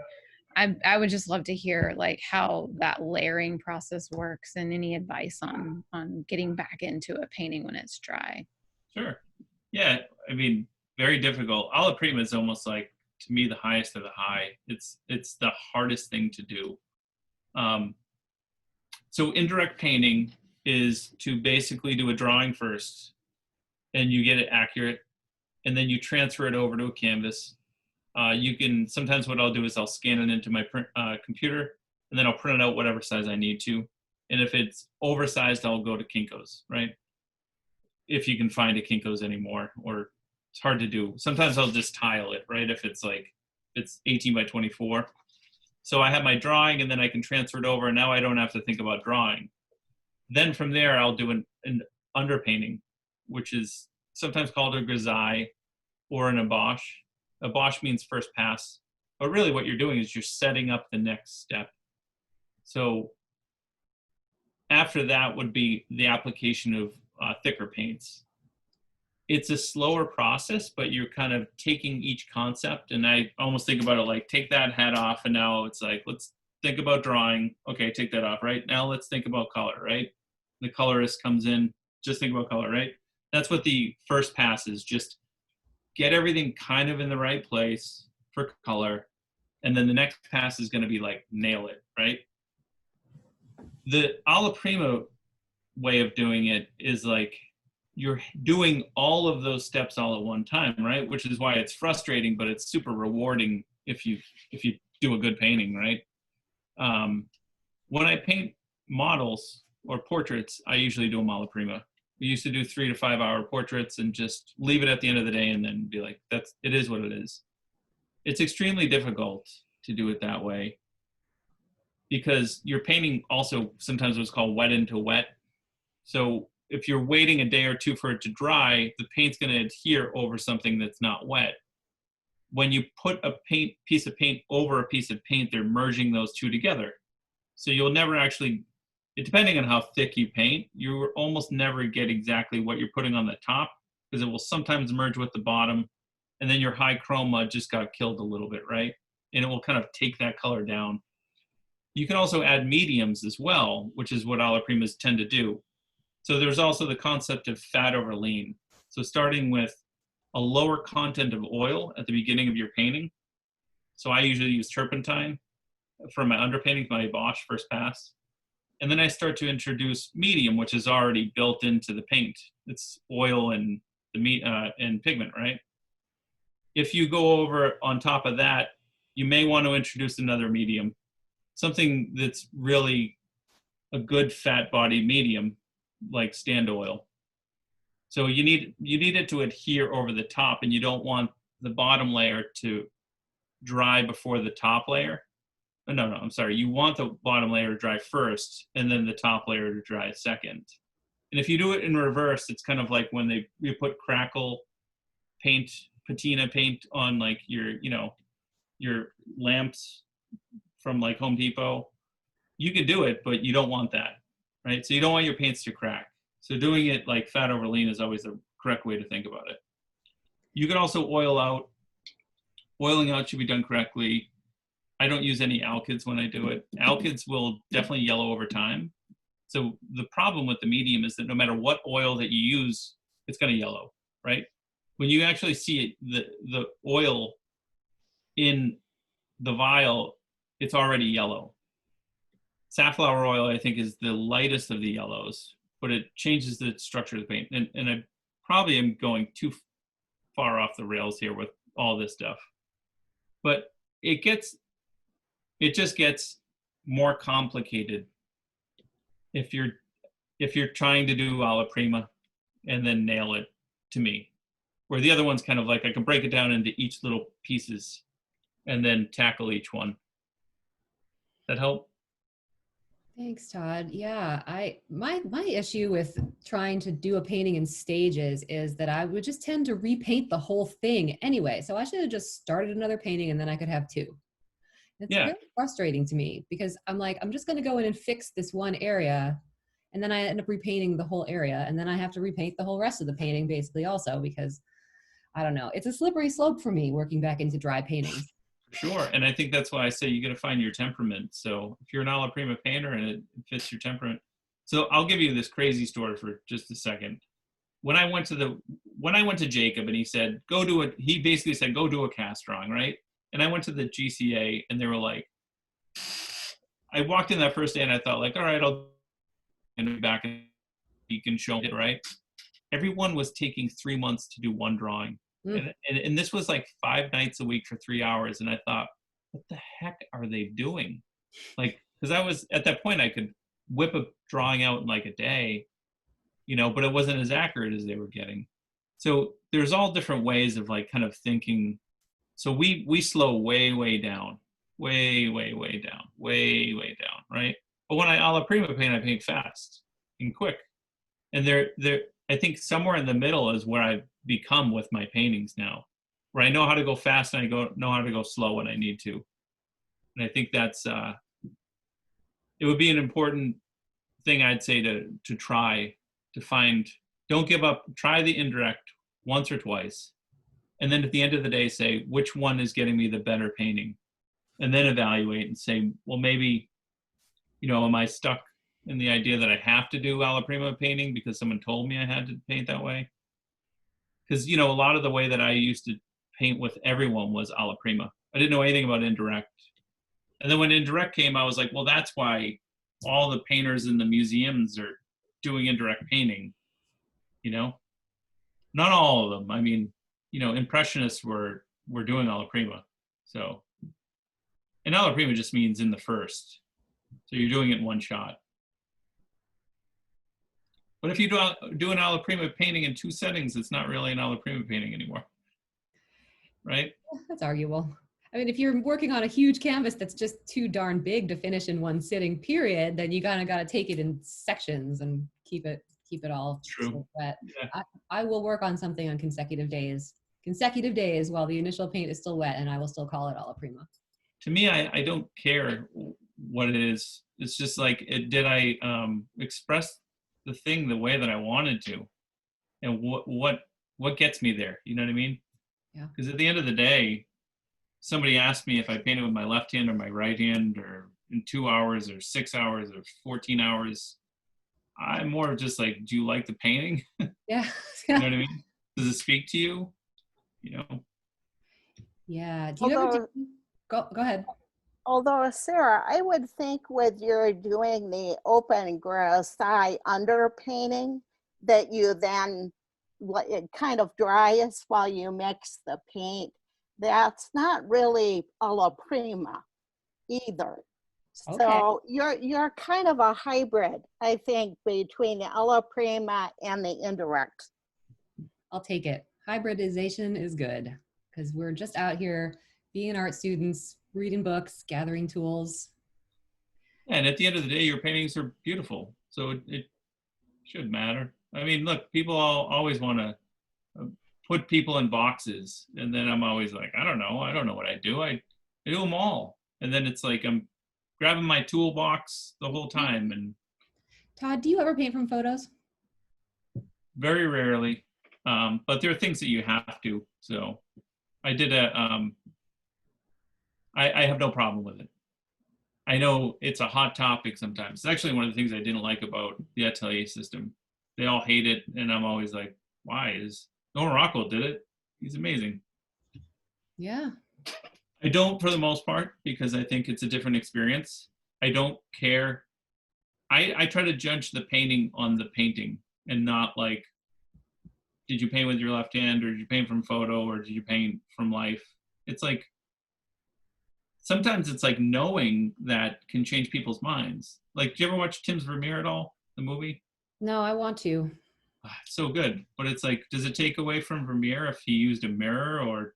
I would just love to hear like how that layering process works and any advice on getting back into a painting when it's dry. Sure. Yeah, I mean, very difficult. Alla prima is almost like, to me, the highest of the high. It's the hardest thing to do. So indirect painting is to basically do a drawing first, and you get it accurate, and then you transfer it over to a canvas. You can, sometimes what I'll do is I'll scan it into my computer, and then I'll print it out whatever size I need to. And if it's oversized, I'll go to Kinko's, right? If you can find a Kinko's anymore, or it's hard to do. Sometimes I'll just tile it, right? If it's like, it's 18 by 24. So I have my drawing, and then I can transfer it over, and now I don't have to think about drawing. Then from there, I'll do an underpainting, which is sometimes called a grisaille or an embauche. Embauche means first pass, but really what you're doing is you're setting up the next step. So after that would be the application of thicker paints. It's a slower process, but you're kind of taking each concept, and I almost think about it like, take that hat off, and now it's like, let's think about drawing. Okay, take that off, right? Now let's think about color, right? The colorist comes in, just think about color, right? That's what the first pass is, just get everything kind of in the right place for color, and then the next pass is gonna be like, nail it, right? The alla prima way of doing it is like, you're doing all of those steps all at one time, right? Which is why it's frustrating, but it's super rewarding if you do a good painting, right? When I paint models or portraits, I usually do them alla prima. We used to do 3 to 5 hour portraits and just leave it at the end of the day and then be like, it is what it is. It's extremely difficult to do it that way because you're painting also sometimes what's called wet into wet. So if you're waiting a day or two for it to dry, the paint's going to adhere over something that's not wet. When you put a piece of paint over a piece of paint, they're merging those two together. So you'll never actually, depending on how thick you paint, you almost never get exactly what you're putting on the top because it will sometimes merge with the bottom, and then your high chroma just got killed a little bit, right? And it will kind of take that color down. You can also add mediums as well, which is what alla primas tend to do. So there's also the concept of fat over lean. So starting with a lower content of oil at the beginning of your painting. So I usually use turpentine for my underpainting, my embauche first pass. And then I start to introduce medium, which is already built into the paint. It's oil and and pigment, right? If you go over on top of that, you may want to introduce another medium, something that's really a good fat body medium, like Stand Oil. So you need it to adhere over the top, and you don't want the bottom layer to dry before the top layer. No, I'm sorry. You want the bottom layer to dry first, and then the top layer to dry second. And if you do it in reverse, it's kind of like when you put crackle paint, patina paint on like your lamps from like Home Depot. You could do it, but you don't want that, right? So you don't want your paints to crack. So doing it like fat over lean is always the correct way to think about it. You can also oil out. Oiling out should be done correctly. I don't use any alkyds when I do it. Alkyds will definitely yellow over time. So the problem with the medium is that no matter what oil that you use, it's going to yellow, right? When you actually see it, the oil in the vial, it's already yellow. Safflower oil, I think, is the lightest of the yellows, but it changes the structure of the paint. And I probably am going too far off the rails here with all this stuff. But it just gets more complicated if you're trying to do alla prima and then nail it, to me. Where the other one's kind of like I can break it down into each little pieces and then tackle each one. That help? Thanks, Todd. Yeah, my issue with trying to do a painting in stages is that I would just tend to repaint the whole thing anyway. So I should have just started another painting and then I could have two. It's very frustrating to me because I'm like, I'm just going to go in and fix this one area, and then I end up repainting the whole area, and then I have to repaint the whole rest of the painting basically also because, I don't know, it's a slippery slope for me working back into dry paintings. Sure, and I think that's why I say you got to find your temperament. So if you're an alla prima painter and it fits your temperament. So I'll give you this crazy story for just a second. When I went to Jacob and he said, he basically said, go do a cast drawing, right? And I went to the GCA and they were like, I walked in that first day and I thought like, all right, I'll be back and you can show it, right? Everyone was taking 3 months to do one drawing. And this was like 5 nights a week for 3 hours. And I thought, what the heck are they doing? Like, because I was, at that point, I could whip a drawing out in like a day, but it wasn't as accurate as they were getting. So there's all different ways of like kind of thinking. So we slow way down, way down, right? But when I alla prima paint, I paint fast and quick. And I think somewhere in the middle is where I've become with my paintings now, where I know how to go fast and know how to go slow when I need to. And I think that's it would be an important thing I'd say to try to find. Don't give up. Try the indirect once or twice. And then at the end of the day, say, which one is getting me the better painting? And then evaluate and say, well, maybe, am I stuck in the idea that I have to do alla prima painting because someone told me I had to paint that way? Because, a lot of the way that I used to paint with everyone was alla prima. I didn't know anything about indirect. And then when indirect came, I was like, well, that's why all the painters in the museums are doing indirect painting, Not all of them. I mean, Impressionists were doing alla prima. So, and alla prima just means in the first. So you're doing it in one shot. But if you do an alla prima painting in 2 settings, it's not really an alla prima painting anymore, right? That's arguable. I mean, if you're working on a huge canvas that's just too darn big to finish in one sitting, period, then you kind of got to take it in sections and keep it all wet. Yeah. I will work on something on consecutive days while the initial paint is still wet, and I will still call it alla prima. To me, I don't care what it is. It's just like, did I express the thing the way that I wanted to, and what gets me there? You know what I mean? Yeah. Because at the end of the day, somebody asked me if I painted with my left hand or my right hand, or in 2 hours or 6 hours or 14 hours. I'm more just like, do you like the painting? Yeah. You know what I mean? Does it speak to you? Yeah. Do you ever go ahead? Although, Sarah, I would think with your doing the open grisaille underpainting that you then it kind of dries while you mix the paint. That's not really alla prima either. Okay. So you're kind of a hybrid, I think, between the alla prima and the indirect. I'll take it. Hybridization is good because we're just out here being art students, reading books, gathering tools. And at the end of the day, your paintings are beautiful. So it should matter. I mean, look, people always want to put people in boxes. And then I'm always like, I don't know what I do. I do them all. And then it's like I'm grabbing my toolbox the whole time. And Todd, do you ever paint from photos? very rarely. But there are things that you have to. So I did I have no problem with it. I know it's a hot topic sometimes. It's actually one of the things I didn't like about the Atelier system. They all hate it, and I'm always like, why? Norman Rockwell did it. He's amazing. Yeah. I don't for the most part because I think it's a different experience. I don't care. I try to judge the painting on the painting and not like, did you paint with your left hand or did you paint from photo or did you paint from life? It's like, sometimes it's like knowing that can change people's minds. Like, do you ever watch Tim's Vermeer at all, the movie? No, I want to. It's so good. But it's like, does it take away from Vermeer if he used a mirror or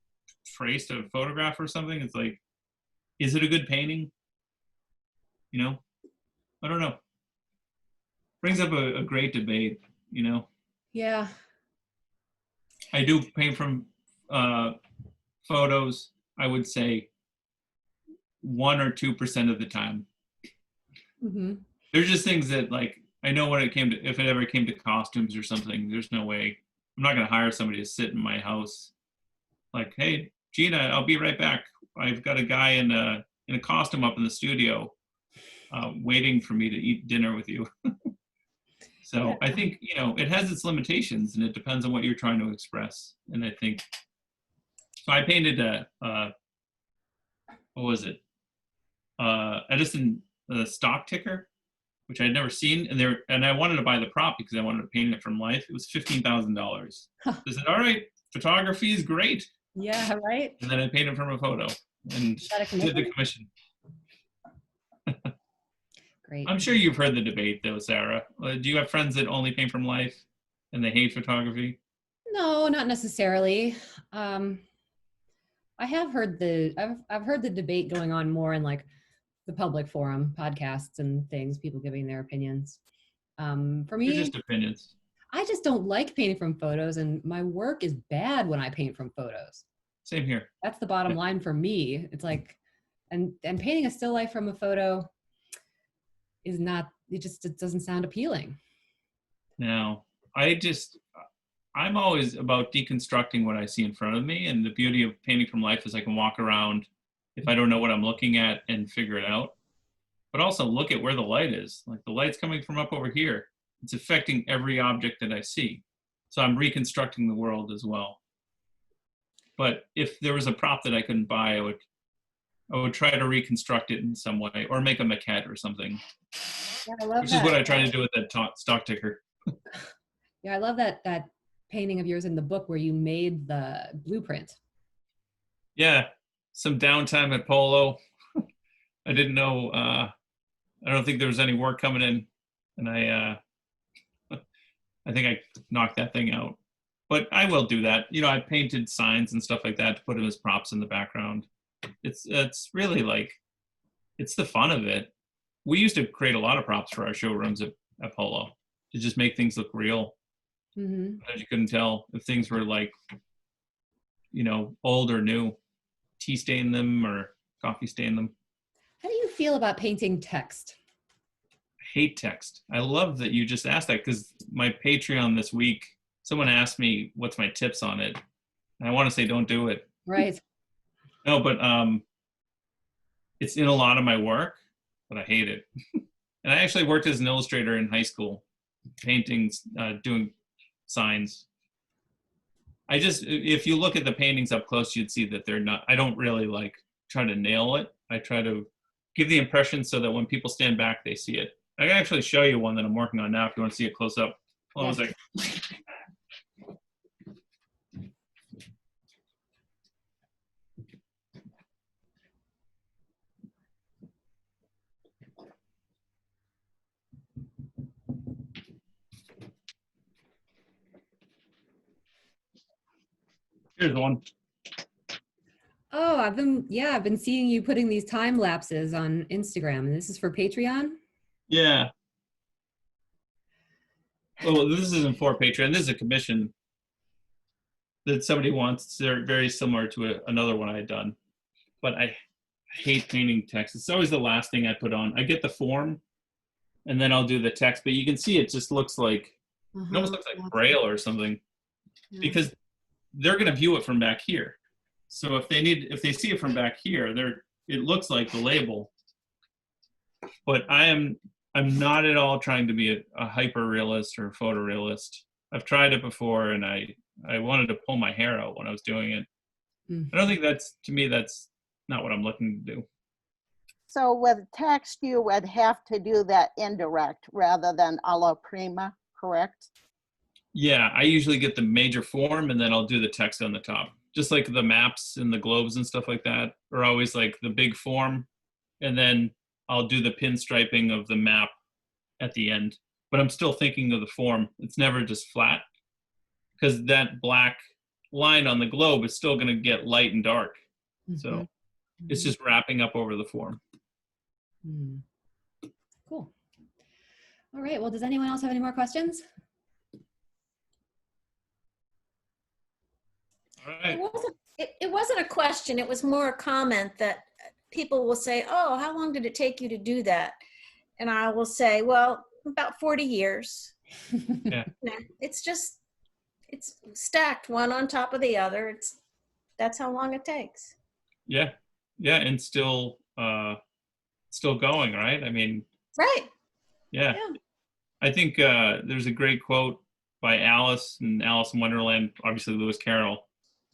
traced a photograph or something? It's like, is it a good painting? You know? I don't know. Brings up a great debate, you know? Yeah. I do paint from photos, I would say 1 or 2% of the time. Mm-hmm. There's just things that like, I know when it came to, if it ever came to costumes or something, there's no way, I'm not gonna hire somebody to sit in my house. Like, hey, Gina, I'll be right back. I've got a guy in a costume up in the studio waiting for me to eat dinner with you. So I think, you know, it has its limitations and it depends on what you're trying to express. And I think, so I painted what was it? Edison stock ticker, which I'd never seen. And I wanted to buy the prop because I wanted to paint it from life. It was $15,000. I said, all right, photography is great. Yeah, right? And then I painted from a photo and did the commission. Great. I'm sure you've heard the debate though, Sarah. Do you have friends that only paint from life and they hate photography? No, not necessarily. I have heard I've heard the debate going on more in like the public forum, podcasts and things, people giving their opinions. For me, They're just opinions. I just don't like painting from photos, and my work is bad when I paint from photos. Same here. That's the bottom line for me. It's like, and painting a still life from a photo is not, it doesn't sound appealing. No, I'm always about deconstructing what I see in front of me. And the beauty of painting from life is I can walk around if I don't know what I'm looking at and figure it out. But also look at where the light is. Like the light's coming from up over here. It's affecting every object that I see. So I'm reconstructing the world as well. But if there was a prop that I couldn't buy, I would try to reconstruct it in some way or make a maquette or something. Yeah, I love which that. is what I try to do with that stock ticker. Yeah, I love that painting of yours in the book where you made the blueprint. Yeah, some downtime at Polo. I didn't know, I don't think there was any work coming in, and I think I knocked that thing out. But I will do that. You know, I painted signs and stuff like that to put them as props in the background. It's really like, it's the fun of it. We used to create a lot of props for our showrooms at Polo to just make things look real. Mm-hmm. As you couldn't tell if things were like, you know, old or new, tea stain them or coffee stain them. How do you feel about painting text? I hate text. I love that you just asked that because my Patreon this week, someone asked me what's my tips on it. And I want to say don't do it. Right. No, but it's in a lot of my work, but I hate it. And I actually worked as an illustrator in high school, paintings, doing signs. If you look at the paintings up close, you'd see that they're not, I don't really like try to nail it. I try to give the impression so that when people stand back, they see it. I can actually show you one that I'm working on now if you want to see it close up. Hold on a second. Here's one. Oh, I've been seeing you putting these time lapses on Instagram, and this is for Patreon? Yeah. Well, this isn't for Patreon. This is a commission that somebody wants. They're very similar to another one I had done. But I hate painting text. It's always the last thing I put on. I get the form, and then I'll do the text. But you can see it just looks like, it almost looks like Braille or something. Yeah. Because they're going to view it from back here. So if they see it from back here, it looks like the label. But I'm not at all trying to be a hyper realist or a photorealist. I've tried it before, and I wanted to pull my hair out when I was doing it. I don't think that's not what I'm looking to do. So with text, you would have to do that indirect rather than alla prima, correct? Yeah, I usually get the major form, and then I'll do the text on the top. Just like the maps and the globes and stuff like that are always like the big form, and then I'll do the pinstriping of the map at the end. But I'm still thinking of the form. It's never just flat, because that black line on the globe is still going to get light and dark. So it's just wrapping up over the form. Cool. All right. Well, does anyone else have any more questions? All right. It wasn't a question. It was more a comment that people will say, oh, how long did it take you to do that? And I will say, well, about 40 years. Yeah. It's stacked one on top of the other. That's how long it takes. Yeah. Yeah. And still going, right? I mean, right. Yeah. I think there's a great quote by Alice in Wonderland, obviously Lewis Carroll.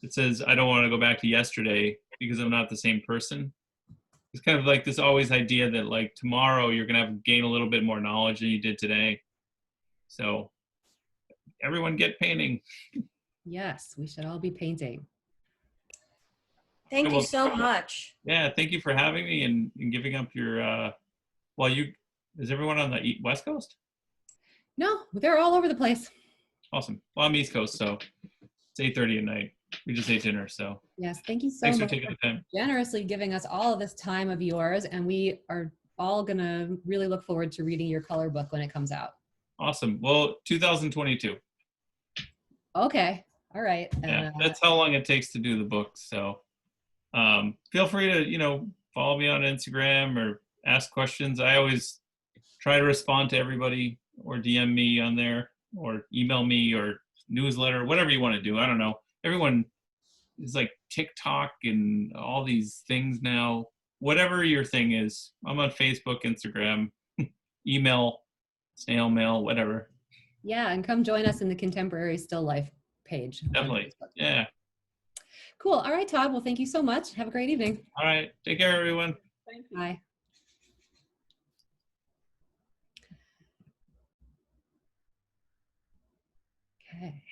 It says, I don't want to go back to yesterday because I'm not the same person. It's kind of like this always idea that like tomorrow you're going to gain a little bit more knowledge than you did today. So everyone get painting. Yes, we should all be painting. Thank you so much. Yeah, thank you for having me and giving up your, is everyone on the West Coast? No, they're all over the place. Awesome. Well, I'm East Coast, so it's 8:30 at night. We just ate dinner, so. Yes, thank you so Thanks much for taking the time. Generously giving us all of this time of yours, and we are all gonna really look forward to reading your color book when it comes out. Awesome. Well, 2022. Okay. All right. Yeah, that's how long it takes to do the book. So feel free to, follow me on Instagram or ask questions. I always try to respond to everybody, or DM me on there, or email me, or newsletter, whatever you want to do. I don't know. Everyone is like TikTok and all these things now. Whatever your thing is, I'm on Facebook, Instagram, email, snail mail, whatever. Yeah, and come join us in the Contemporary Still Life page. Definitely. Yeah. Cool. All right, Todd. Well, thank you so much. Have a great evening. All right. Take care, everyone. Thank you. Bye. Okay.